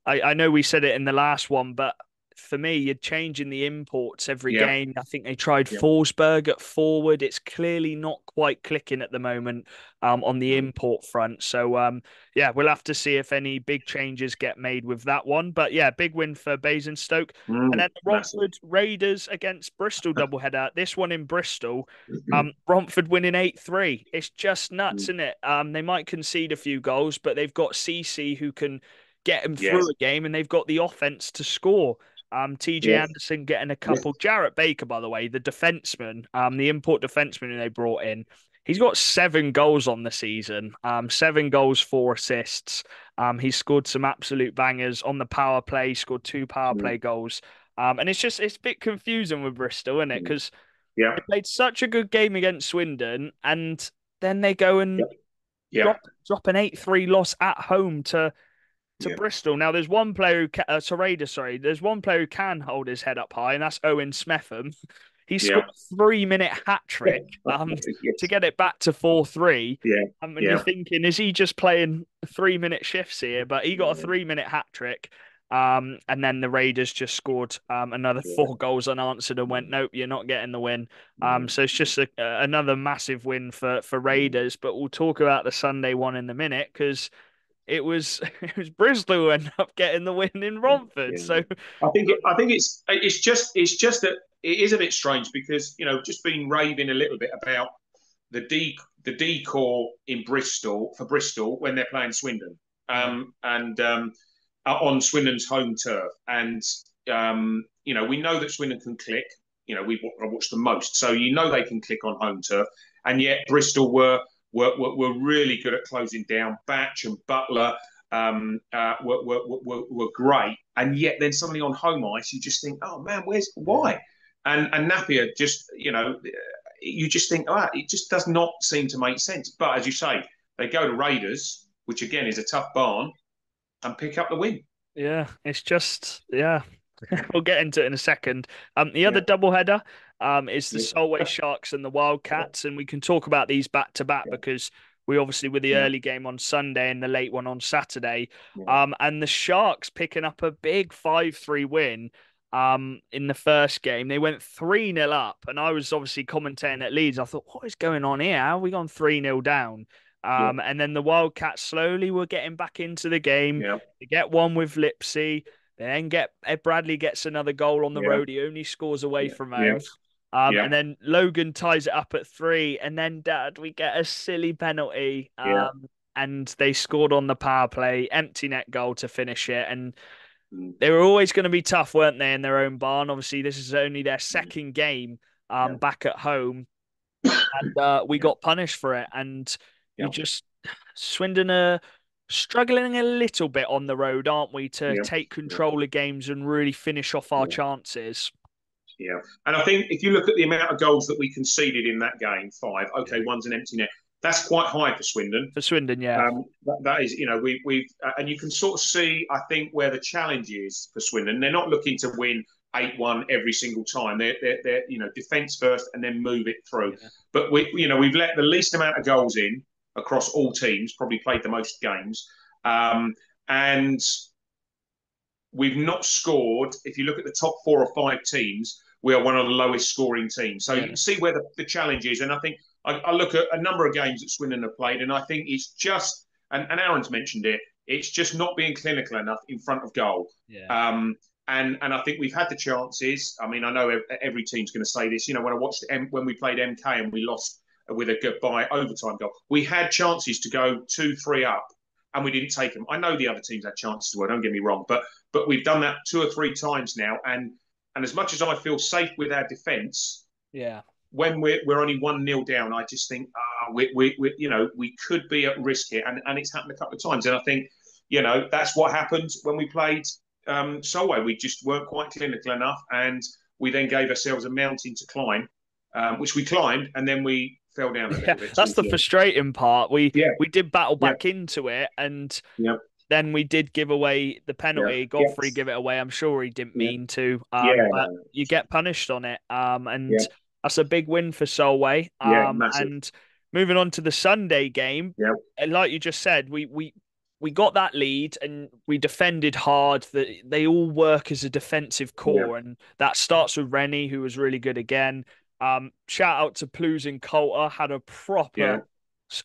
S1: I know we said it in the last one, but for me, you're changing the imports every
S2: yeah,
S1: game. I think they tried
S2: yeah.
S1: Forsberg at forward. It's clearly not quite clicking at the moment on the
S2: Mm,
S1: import front. So yeah, we'll have to see if any big changes get made with that one. But yeah, big win for Basingstoke. And then the
S2: massive.
S1: Romford Raiders against Bristol doubleheader. This one in Bristol. Romford winning 8-3. It's just nuts,
S2: Mm,
S1: isn't it? They might concede a few goals, but they've got CC who can get them through
S2: yes,
S1: a game, and they've got the offense to score. TJ
S2: yes,
S1: Anderson getting a couple. Jarrett Baker, by the way, the defenseman, the import defenseman who they brought in, he's got 7 goals on the season. 7 goals, 4 assists. He's scored some absolute bangers on the power play. He scored 2 power
S2: mm,
S1: play goals. And it's a bit confusing with Bristol, isn't it?
S2: mm.
S1: Because
S2: Yeah,
S1: they played such a good game against Swindon, and then they go
S2: yeah,
S1: and
S2: yeah,
S1: drop an 8-3 loss at home to
S2: yeah,
S1: Bristol. Now, there's one player who to Raiders, sorry. There's one player who can hold his head up high, and that's Owen Smetham. He
S2: yeah.
S1: scored a 3-minute hat trick to
S2: Yes,
S1: get it back to 4-3.
S2: yeah,
S1: And you're
S2: yeah,
S1: thinking, is he just playing 3-minute shifts here? But he got a 3-minute hat trick. And then the Raiders just scored another
S2: yeah,
S1: 4 goals unanswered and went, nope, you're not getting the win.
S2: yeah,
S1: So it's just another massive win for Raiders. But we'll talk about the Sunday one in a minute because it was it was Bristol who ended up getting the win in Romford.
S2: yeah.
S1: So
S2: I think it's just that it is a bit strange because just been raving a little bit about the decor in Bristol for Bristol when they're playing Swindon,
S1: yeah,
S2: and on Swindon's home turf, and we know that Swindon can click. We watch them most, so they can click on home turf, and yet Bristol were really good at closing down. Batch and Butler were great, and yet then suddenly on home ice, you just think, oh man, where's
S1: yeah,
S2: why? And Napier just, you just think, it just does not seem to make sense. But as you say, they go to Raiders, which again is a tough barn, and pick up the win.
S1: yeah. It's just yeah. We'll get into it in a second. The other
S2: Yeah,
S1: doubleheader is the
S2: yeah,
S1: Solway Sharks and the Wildcats, and we can talk about these back to back because We obviously were the
S2: yeah,
S1: early game on Sunday and the late one on Saturday.
S2: yeah,
S1: And the Sharks picking up a big 5-3 win in the first game. They went 3-0 up, and I was obviously commentating at Leeds. I thought, what is going on here? How have we gone 3-0 down?
S2: yeah,
S1: And then the Wildcats slowly were getting back into the game.
S2: yeah,
S1: They get one with Lipsy. They then get Ed Bradley gets another goal on the
S2: yeah,
S1: road. He only scores away
S2: yeah,
S1: from
S2: yeah,
S1: home.
S2: yeah,
S1: And then Logan ties it up at 3, and then Dad, we get a silly penalty.
S2: yeah,
S1: And they scored on the power play, empty net goal to finish it. And
S2: mm,
S1: they were always going to be tough, weren't they, in their own barn? Obviously, this is only their
S2: mm,
S1: second game
S2: yeah,
S1: back at home, and we
S2: yeah,
S1: got punished for it. And you
S2: yeah,
S1: just Swindon are struggling a little bit on the road, aren't we, to
S2: yeah,
S1: take
S2: yeah.
S1: control of games and really finish off our
S2: Yeah.
S1: chances.
S2: Yeah, and I think if you look at the amount of goals that we conceded in that game, five.
S1: Yeah.
S2: Okay, one's an empty net. That's quite high for Swindon.
S1: For Swindon, yeah.
S2: That is, we've and you can sort of see, I think, where the challenge is for Swindon. They're not looking to win 8-1 every single time. They're defence first and then move it through.
S1: Yeah.
S2: But we've let the least amount of goals in across all teams. Probably played the most games, and we've not scored. If you look at the top 4 or 5 teams, we are one of the lowest scoring teams. So you
S1: Yeah.
S2: can see where the challenge is. And I think I look at a number of games that Swindon have played, and I think it's just, and Aaron's mentioned it, it's just not being clinical enough in front of goal.
S1: Yeah.
S2: And I think we've had the chances. I mean, I know every team's going to say this. When I watched when we played MK and we lost with a goodbye overtime goal, we had chances to go 2-3 up, and we didn't take them. I know the other teams had chances as well. Don't get me wrong, but we've done that 2 or 3 times now, and as much as I feel safe with our defence,
S1: Yeah.
S2: when we're only 1-0 down, I just think we could be at risk here, and it's happened a couple of times, and I think that's what happened when we played Solway. We just weren't quite clinical enough, and we then gave ourselves a mountain to climb, which we climbed, and then we fell down a
S1: Yeah,
S2: little bit
S1: that's
S2: towards
S1: the
S2: the end.
S1: frustrating part. We
S2: Yeah,
S1: we did battle
S2: yeah,
S1: back into it, and
S2: yeah,
S1: then we did give away the
S2: yeah,
S1: penalty.
S2: yeah,
S1: Godfrey give it away. I'm sure he didn't
S2: yeah,
S1: mean to.
S2: yeah,
S1: But
S2: no,
S1: you get punished on it. And
S2: yeah,
S1: that's a big win for Solway.
S2: yeah, massive,
S1: And moving on to the Sunday game,
S2: yeah,
S1: like you just said, we got that lead and we defended hard. That they all work as a defensive
S2: yeah,
S1: core, and that starts with Rennie, who was really good again. Shout out to Plews and Coulter, had a
S2: yeah.
S1: proper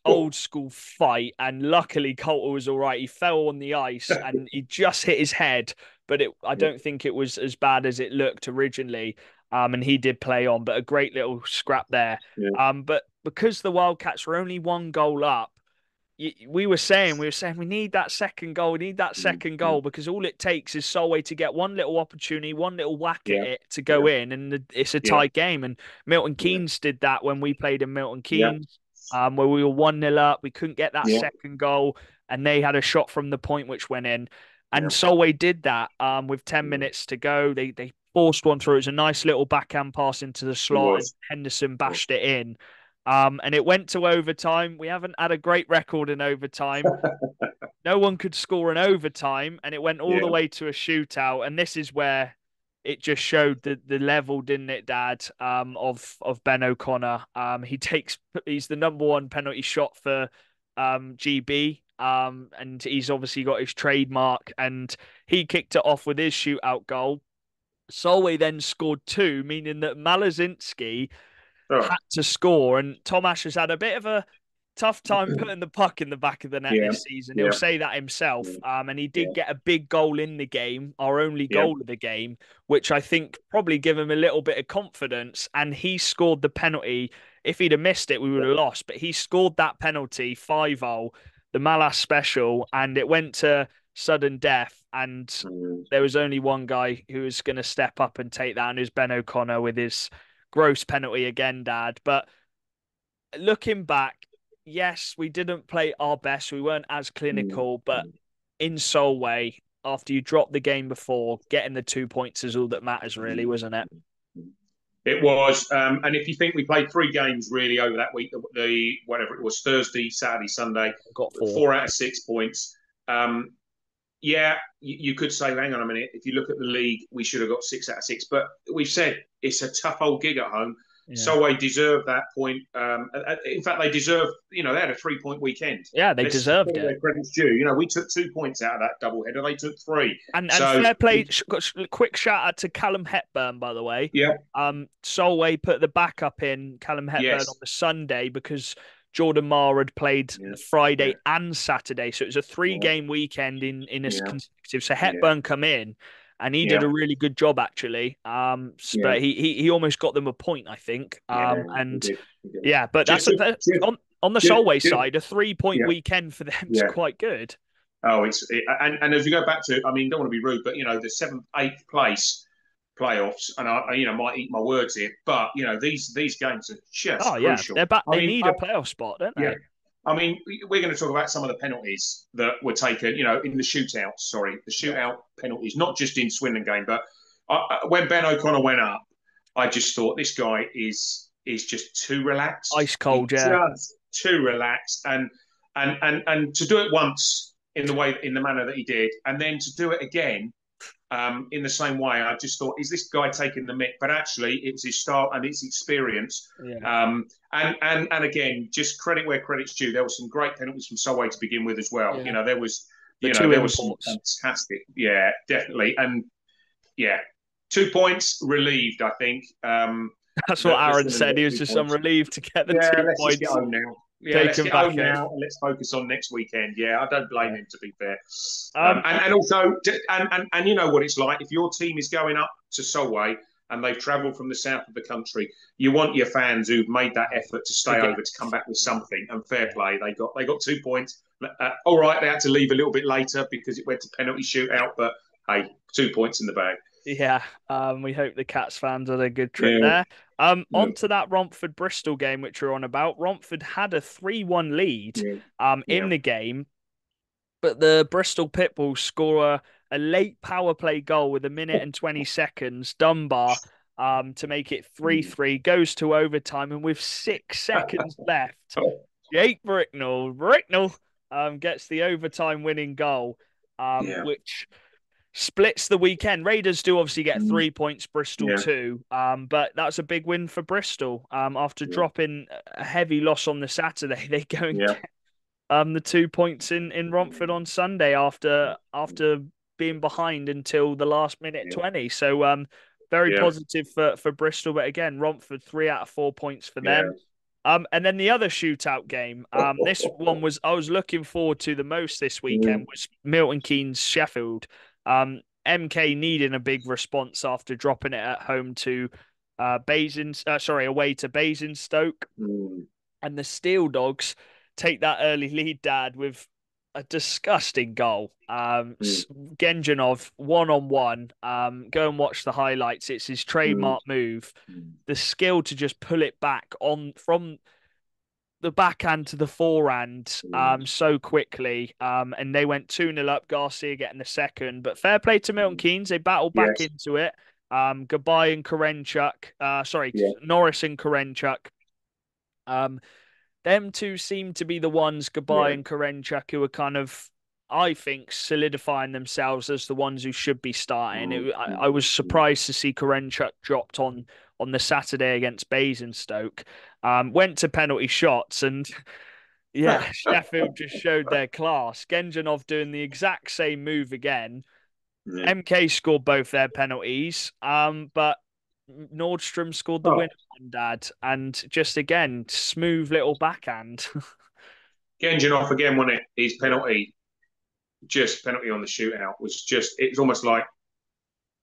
S2: Oh,
S1: old school fight, and luckily Coulter was all right. He fell on the ice and he just hit his head, but I
S2: yeah,
S1: don't think it was as bad as it looked originally. And he did play on, but a great little scrap there.
S2: yeah,
S1: But because the Wildcats were only 1 goal up, we were saying we need that second goal, we need that
S2: mm,
S1: second
S2: mm,
S1: goal, because all it takes is Solway to get one little opportunity, one little whack at
S2: yeah,
S1: it to go
S2: yeah,
S1: in, and it's a
S2: yeah,
S1: tight game. And Milton
S2: yeah,
S1: Keynes did that when we played in Milton
S2: yeah,
S1: Keynes, where we were 1-0 up, we couldn't get that
S2: yeah,
S1: second goal, and they had a shot from the point which went in, and
S2: yeah.
S1: Solway did that with 10
S2: Mm.
S1: minutes to go. They forced one through. It was a nice little backhand pass into the
S2: It
S1: slot, and
S2: was.
S1: Henderson
S2: Yeah.
S1: bashed it in. And it went to overtime. We haven't had a great record in overtime. No one could score in overtime, and it went all the
S2: Yeah.
S1: way to a shootout. And this is where it just showed the level, didn't it, Dad? Of Ben O'Connor. He's the number one penalty shot for GB. And he's obviously got his trademark, and he kicked it off with his shootout goal. Solway then scored two, meaning that Malazinski
S2: Oh.
S1: had to score. And Tom Ash has had a bit of a tough time putting the puck in the back of the net
S2: Yeah.
S1: this season. He'll
S2: Yeah.
S1: say that himself.
S2: Yeah.
S1: And he did
S2: Yeah.
S1: get a big goal in the game, our only
S2: Yeah.
S1: goal of the game, which I think probably give him a little bit of confidence. And he scored the penalty. If he'd have missed it, we would have lost. But he scored that penalty 5-0, the Malas special, and it went to sudden death. And
S2: Mm.
S1: there was only one guy who was going to step up and take that, and it was Ben O'Connor with his gross penalty again, Dad. But looking back, yes, we didn't play our best. We weren't as
S2: Mm.
S1: clinical, but in Solway, after you dropped the game before, getting the 2 points is all that matters, really,
S2: Mm.
S1: wasn't it?
S2: It was, and if you think we played 3 games really over that week, the whatever it was, Thursday, Saturday, Sunday,
S1: Got 4.
S2: 4 out of 6 points. Yeah, you could say, hang on a minute, if you look at the league, we should have got 6 out of 6. But we've said it's a tough old gig at home.
S1: Yeah.
S2: Solway deserved that point. In fact, they deserved. They had a 3 point weekend.
S1: Yeah, they
S2: Let's just
S1: deserved
S2: credit
S1: it.
S2: where credit's due. We took 2 points out of that doubleheader. They took three.
S1: And
S2: So
S1: fair play. Quick shout out to Callum Hepburn, by the way.
S2: yeah,
S1: Solway put the backup in Callum Hepburn on
S2: yes,
S1: the Sunday because Jordan Marr had played
S2: yeah, yeah,
S1: Friday and Saturday, so it was a three
S2: yeah,
S1: game weekend in a
S2: yeah,
S1: consecutive. So
S2: yeah,
S1: Hepburn come in, and he did
S2: yeah,
S1: a really good job actually.
S2: yeah,
S1: But he almost got them a point, I think.
S2: yeah. He
S1: And
S2: did. He did.
S1: yeah, but
S2: Just,
S1: that's
S2: just, just,
S1: on the
S2: just,
S1: Solway
S2: just
S1: side, a 3 point
S2: yeah,
S1: weekend for them's
S2: yeah.
S1: quite good.
S2: Oh, and as we go back to, I mean, don't want to be rude, but the seventh, eighth place playoffs, and might eat my words here, but these games are just
S1: Oh yeah,
S2: crucial.
S1: they're back.
S2: I
S1: They
S2: mean,
S1: need a playoff spot, don't
S2: yeah,
S1: they?
S2: I mean, we're going to talk about some of the penalties that were taken, in the shootouts. Sorry, the
S1: Yeah.
S2: shootout penalties, not just in Swindon game, but when Ben O'Connor went up, I just thought this guy is just too relaxed.
S1: Ice cold,
S2: He's
S1: yeah.
S2: just too relaxed, and to do it once in the manner that he did, and then to do it again in the same way. I just thought, is this guy taking the mick? But actually, it's his start and his experience.
S1: Yeah.
S2: And again, just credit where credit's due. There were some great penalties from Solway to begin with as well.
S1: Yeah. The two
S2: There was some
S1: imports.
S2: fantastic, yeah, definitely, and yeah, 2 points relieved. I think
S1: That's what
S2: that
S1: Aaron
S2: Swindon
S1: said.
S2: got
S1: He was
S2: 2
S1: just
S2: points.
S1: relieved to get the
S2: Yeah,
S1: two
S2: let's just get
S1: points
S2: home now. Yeah, let's
S1: taken
S2: get
S1: back
S2: home
S1: in.
S2: now and let's focus on next weekend. Yeah, I don't blame
S1: Yeah.
S2: him, to be fair.
S1: Um,
S2: And also, and you know what it's like if your team is going up to Solway and they've travelled from the south of the country, you want your fans who've made that effort to
S1: to
S2: stay
S1: get
S2: over to come back with something. And fair
S1: yeah.
S2: play, they got 2 points. All right, they had to leave a little bit later because it went to penalty shootout, but hey, 2 points in the bag.
S1: Yeah, we hope the Cats fans had a good trip
S2: Yeah,
S1: there.
S2: yeah,
S1: On to that Romford Bristol game, which we're on about. Romford had a 3-1 lead,
S2: yeah,
S1: in
S2: yeah.
S1: the game, but the Bristol Pitbulls score a late power play goal with 1 minute and 20 seconds. Dunbar, to make it 3-3, goes to overtime, and with 6 seconds left, Jake Bricknell, gets the overtime winning goal,
S2: Yeah,
S1: which splits the weekend. Raiders do obviously get
S2: mm,
S1: 3 points, Bristol
S2: yeah,
S1: two. But that's a big win for Bristol. After
S2: yeah,
S1: dropping a heavy loss on the Saturday, they go and
S2: yeah,
S1: get the 2 points in Romford on Sunday after being behind until the last minute
S2: yeah,
S1: 20. So very
S2: yeah,
S1: positive for Bristol. But again, Romford 3 out of 4 points for
S2: yeah.
S1: them. And then the other shootout game, this one was I was looking forward to the most this weekend
S2: Mm,
S1: was Milton Keynes Sheffield. MK needing a big response after dropping it at home to away to Basingstoke,
S2: mm,
S1: and the Steel Dogs take that early lead, Dad, with a disgusting goal.
S2: mm,
S1: Genjanov 1-on-1. Go and watch the highlights. It's his
S2: mm,
S1: trademark move.
S2: mm,
S1: The skill to just pull it back on from the backhand to the forehand
S2: mm,
S1: so quickly. And they went 2-0 up, Garcia getting the second. But fair play to Milton
S2: mm.
S1: Keynes. They battled back
S2: Yes.
S1: into it. Goodbye and Karenchuk.
S2: Yeah.
S1: Norris and Karenchuk. Um, them two seem to be the ones, Goodbye
S2: Yeah.
S1: and Karenchuk, who are kind of, I think, solidifying themselves as the ones who should be starting.
S2: Mm,
S1: I
S2: mm,
S1: was
S2: mm.
S1: surprised to see Karenchuk dropped on the Saturday against Basingstoke. Went to penalty shots, and yeah, Sheffield just showed their class. Genjanov doing the exact same move again.
S2: Yeah.
S1: MK scored both their penalties, but Nordstrom scored the
S2: Oh,
S1: winner, Dad, and just again smooth little backhand.
S2: Genjin again, wasn't it? His
S1: Yeah,
S2: penalty, just penalty on the shootout, was just, it was almost like,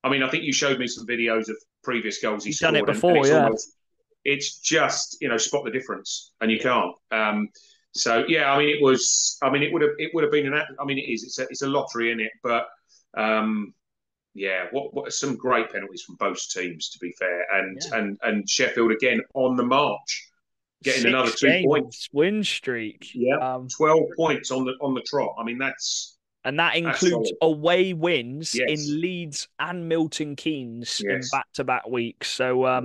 S2: I mean, I think you showed me some videos of previous goals he
S1: he's done it
S2: scored, and
S1: before.
S2: it's
S1: Yeah,
S2: almost, it's just, spot the difference, and you
S1: yeah.
S2: can't. So yeah, I mean, it would have been I mean, it's a lottery in it, but yeah, what some great penalties from both teams, to be fair,
S1: Yeah.
S2: and Sheffield again on the march, getting another
S1: Six
S2: 2 points.
S1: games win streak.
S2: Yeah, 12 points on the trot. I mean,
S1: And that
S2: that's
S1: includes
S2: solid.
S1: away wins
S2: Yes,
S1: in Leeds and Milton Keynes in
S2: yes,
S1: back-to-back weeks. So
S2: yeah,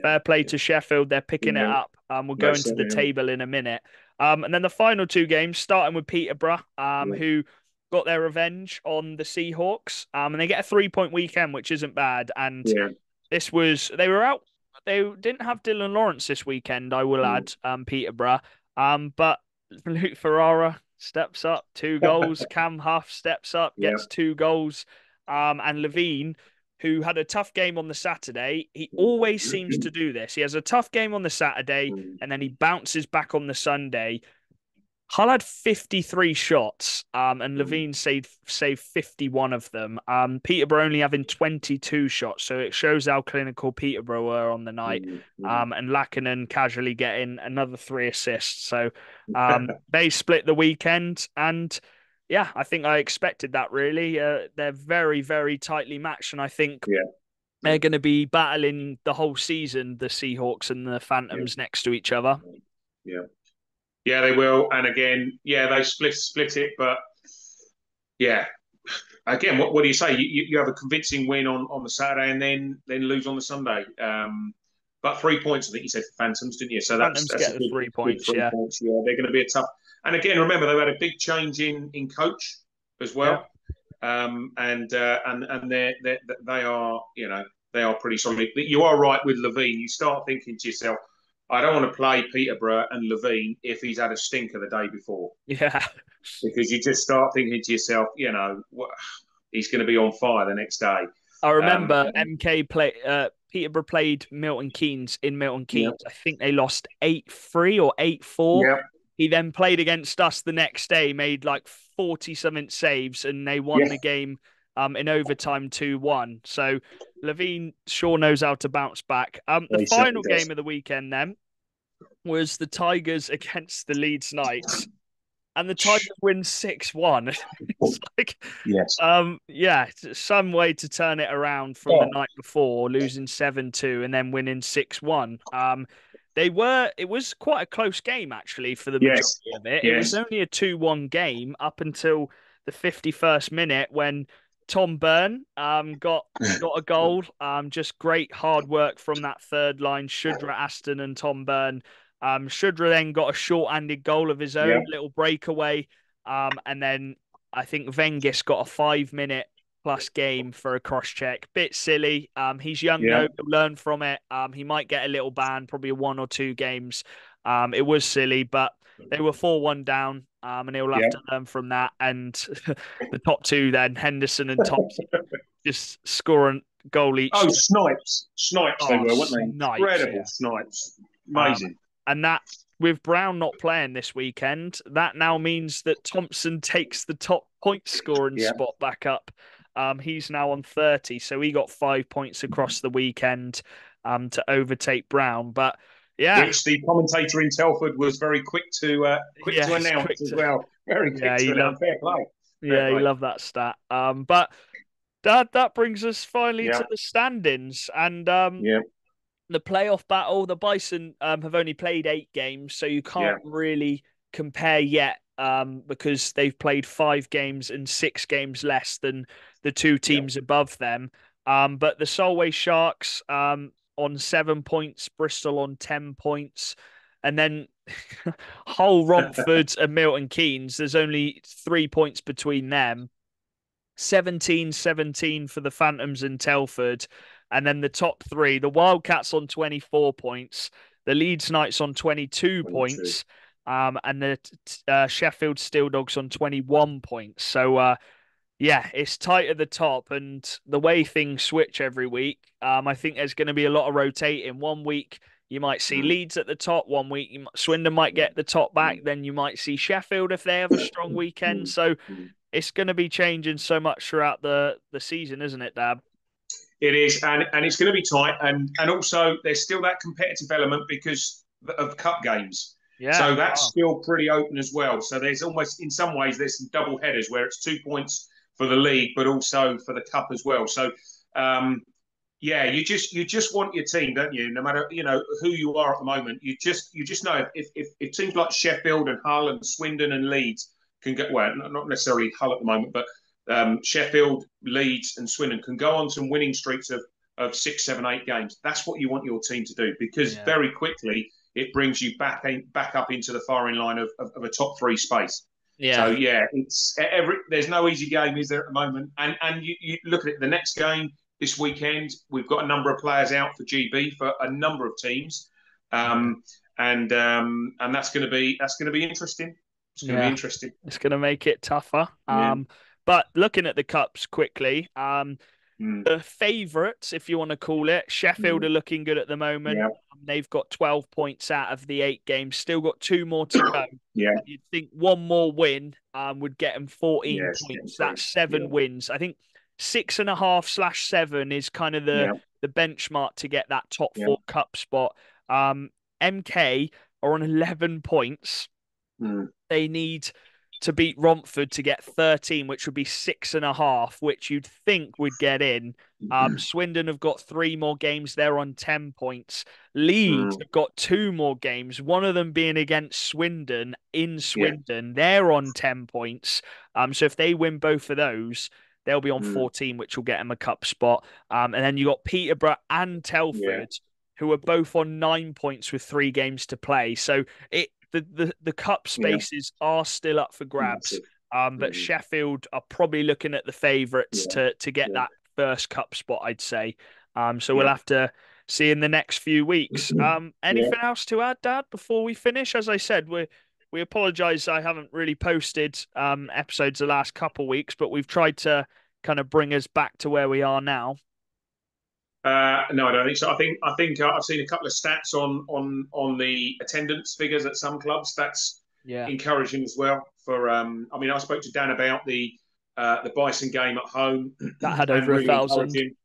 S1: fair play
S2: yeah,
S1: to Sheffield. They're picking it
S2: yeah.
S1: up. We'll go
S2: Most
S1: into the
S2: certainly are.
S1: table in a minute. And then the final two games, starting with Peterborough,
S2: Yeah,
S1: who got their revenge on the Seahawks. And they get a 3 point weekend, which isn't bad. And
S2: yeah,
S1: they were out. they didn't have Dylan Lawrence this weekend, I will
S2: Mm.
S1: add, Peterborough. But Luke Ferrara steps up, 2 goals. Cam Huff steps up,
S2: Yeah.
S1: gets 2 goals. And Levine, who had a tough game on the Saturday, he always seems to do this. He has a tough game on the Saturday,
S2: Mm.
S1: and then he bounces back on the Sunday. Hull had 53 shots, and
S2: Mm.
S1: Levine saved 51 of them. Peterborough only having 22 shots, so it shows how clinical Peterborough were on the night.
S2: Mm. Mm.
S1: And Lackinen casually getting another 3 assists. So they split the weekend, and yeah, I think I expected that really. They're very, very tightly matched, and I think
S2: Yeah.
S1: they're going to be battling the whole season, the Seahawks and the
S2: Yeah.
S1: Phantoms next to each other.
S2: Yeah. Yeah, they will. And again, yeah, they split it, but yeah. Again, what do you say? You have a convincing win on the Saturday and then lose on the Sunday. But 3 points, I think you said for Phantoms, didn't you? So
S1: Phantoms
S2: that's
S1: get
S2: a
S1: the
S2: good
S1: three
S2: good
S1: points,
S2: three
S1: yeah.
S2: points. Yeah, they're going to be a tough. And again, remember they've had a big change in coach as
S1: Yeah.
S2: well. And they are they are pretty solid. But you are right with Levine. You start thinking to yourself, I don't want to play Peterborough and Levine if he's had a stinker the day before,
S1: Yeah.
S2: because you just start thinking to yourself, he's going to be on fire the next day.
S1: I
S2: Um,
S1: remember MK play Peterborough played Milton Keynes in Milton
S2: yeah,
S1: Keynes. I think they lost 8-3 or 8-4.
S2: yeah,
S1: He then played against us the next day, made like 40 something saves, and they won
S2: yeah.
S1: the game in overtime 2-1. So Levine sure knows how to bounce back. The
S2: He certainly
S1: final
S2: does.
S1: game of the weekend then was the Tigers against the Leeds Knights, and the Tigers win 6-1. It's like,
S2: Yes.
S1: yeah, some way to turn it around from the
S2: Oh,
S1: night before, losing 7-2 and then winning 6-1. It was quite a close game actually for the
S2: yes.
S1: majority of it. It was
S2: Yes.
S1: only a 2-1 game up until the 51st minute when Tom Byrne got a goal. Just great hard work from that third line, Shudra Aston and Tom Byrne. Shudra then got a short-handed goal of his
S2: Yeah.
S1: own, little breakaway. And then I think Vengis got a 5 minute plus game for a cross check. Bit silly. He's young
S2: Yeah.
S1: though, he'll learn from it. He might get a little ban, probably 1 or 2 games. It was silly, but they were 4-1 down. And he'll have
S2: Yeah.
S1: to learn from that. And the top two then, Henderson and Thompson, just scoring goal each.
S2: Oh, snipes. Snipes they
S1: Oh,
S2: were, weren't they?
S1: snipes,
S2: Incredible
S1: yeah.
S2: snipes.
S1: Um,
S2: Amazing.
S1: and that with Brown not playing this weekend, that now means that Thompson takes the top point scoring
S2: Yeah.
S1: spot back up. He's now on 30, so he got 5 points across the weekend to overtake Brown. But yeah,
S2: Which the commentator in Telford was very quick to
S1: yes, quick
S2: announce as
S1: to
S2: well. Very quick
S1: yeah,
S2: to
S1: he
S2: announce.
S1: loved
S2: Fair play. Fair
S1: yeah, he
S2: play.
S1: loved that stat. But that brings us finally
S2: Yeah.
S1: to the standings and
S2: Yeah.
S1: the playoff battle. The Bison have only played 8 games, so you
S2: Yeah.
S1: can't really compare yet because they've played 5 games and 6 games less than the two
S2: Yeah.
S1: teams above them. But the Solway Sharks on 7 points, Bristol on 10 points, and then Hull, Romford, and Milton Keynes. There's only 3 points between them. 17-17 for the Phantoms and Telford. And then the top three, the Wildcats on 24 points, the Leeds Knights on 22
S2: 22.
S1: points, and the Sheffield Steel Dogs on 21 points. So, yeah, it's tight at the top. And the way things switch every week, I think there's going to be a lot of rotating. One week, you might see
S2: Mm.
S1: Leeds at the top. One week, Swindon might
S2: Mm.
S1: get the top back.
S2: Mm.
S1: Then you might see Sheffield if they have a strong weekend.
S2: Mm.
S1: So,
S2: Mm.
S1: it's going to be changing so much throughout the season, isn't it, Dab?
S2: It is, and it's going to be tight, and also there's still that competitive element because of cup games.
S1: Yeah.
S2: So that's
S1: Oh,
S2: still pretty open as well. So there's almost, in some ways, there's some double headers where it's 2 points for the league, but also for the cup as well. So, yeah, you just want your team, don't you? No matter who you are at the moment, you just know if teams like Sheffield and Hull and Swindon and Leeds can get well, not necessarily Hull at the moment, but Sheffield, Leeds, and Swindon can go on some winning streaks of 6, 7, 8 games. That's what you want your team to do because
S1: yeah.
S2: very quickly it brings you back up into the firing line of a top three space. So
S1: Yeah.
S2: yeah, there's no easy game, is there, at the moment? And you look at it, the next game this weekend. We've got a number of players out for GB for a number of teams,
S1: Yeah.
S2: um, and that's going to be interesting. It's going to be
S1: Yeah.
S2: interesting.
S1: It's going to make it tougher.
S2: Yeah.
S1: But looking at the cups quickly,
S2: Mm,
S1: the favourites, if you want to call it, Sheffield
S2: mm,
S1: are looking good at the moment.
S2: yeah.
S1: They've got 12 points out of the 8 games, still got two more to go.
S2: Yeah.
S1: You'd think one more win would get them 14
S2: Yeah. It's getting
S1: points.
S2: through.
S1: That's
S2: Yeah.
S1: seven wins. I think 6.5/7 is kind of
S2: Yeah.
S1: the benchmark to get that top
S2: Yeah.
S1: four cup spot. MK are on 11 points.
S2: Mm,
S1: They need to beat Romford to get 13, which would be 6.5, which you'd think would get in. Swindon have got three more games. They're on 10 points. Leeds
S2: mm,
S1: have got two more games, one of them being against Swindon in
S2: yeah.
S1: Swindon. They're on 10 points. So if they win both of those, they'll be on
S2: Mm,
S1: 14, which will get them a cup spot. And then you got Peterborough and
S2: yeah.
S1: Telford, who are both on 9 points with 3 games to play. So the cup
S2: Yeah.
S1: spaces are still up for grabs.
S2: Massive.
S1: But
S2: Mm,
S1: Sheffield are probably looking at the favourites
S2: yeah.
S1: to get
S2: Yeah.
S1: that first cup spot, I'd say. So we'll
S2: Yeah.
S1: have to see in the next few weeks.
S2: Yeah.
S1: Anything else to add, Dad, before we finish? As I said, we apologise I haven't really posted episodes the last couple weeks, but we've tried to kind of bring us back to where we are now.
S2: No, I don't think so. I think I've seen a couple of stats on the attendance figures at some clubs. That's
S1: Yeah,
S2: encouraging as well. For I mean, I spoke to Dan about the Bison game at home,
S1: that had
S2: and
S1: over a
S2: really
S1: thousand.
S2: encouraging.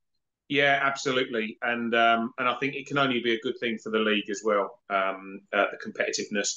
S2: Yeah, absolutely, and I think it can only be a good thing for the league as well. The competitiveness.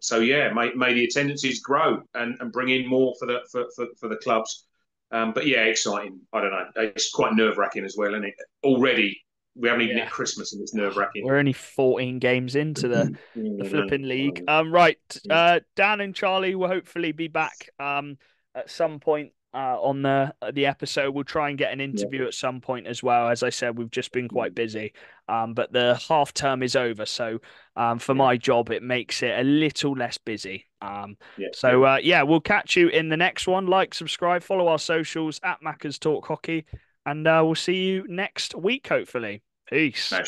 S2: So yeah, may the attendances grow and bring in more for the clubs. But yeah, exciting. I don't know. It's quite nerve wracking as well, isn't it? Already, we haven't even hit
S1: Yeah.
S2: Christmas and it's nerve wracking.
S1: We're only 14 games into the
S2: Yeah,
S1: flipping
S2: I
S1: league.
S2: know.
S1: Right.
S2: Yeah,
S1: Dan and Charlie will hopefully be back at some point on the episode. We'll try and get an
S2: yeah,
S1: interview at some point as well. As I said, we've just been quite busy. But the half term is over, so for
S2: yeah,
S1: my job, it makes it a little less busy.
S2: yeah,
S1: So yeah, we'll catch you in the next one. Like, subscribe, follow our socials at Macca's Talk Hockey, and we'll see you next week, hopefully. Peace.
S2: yeah.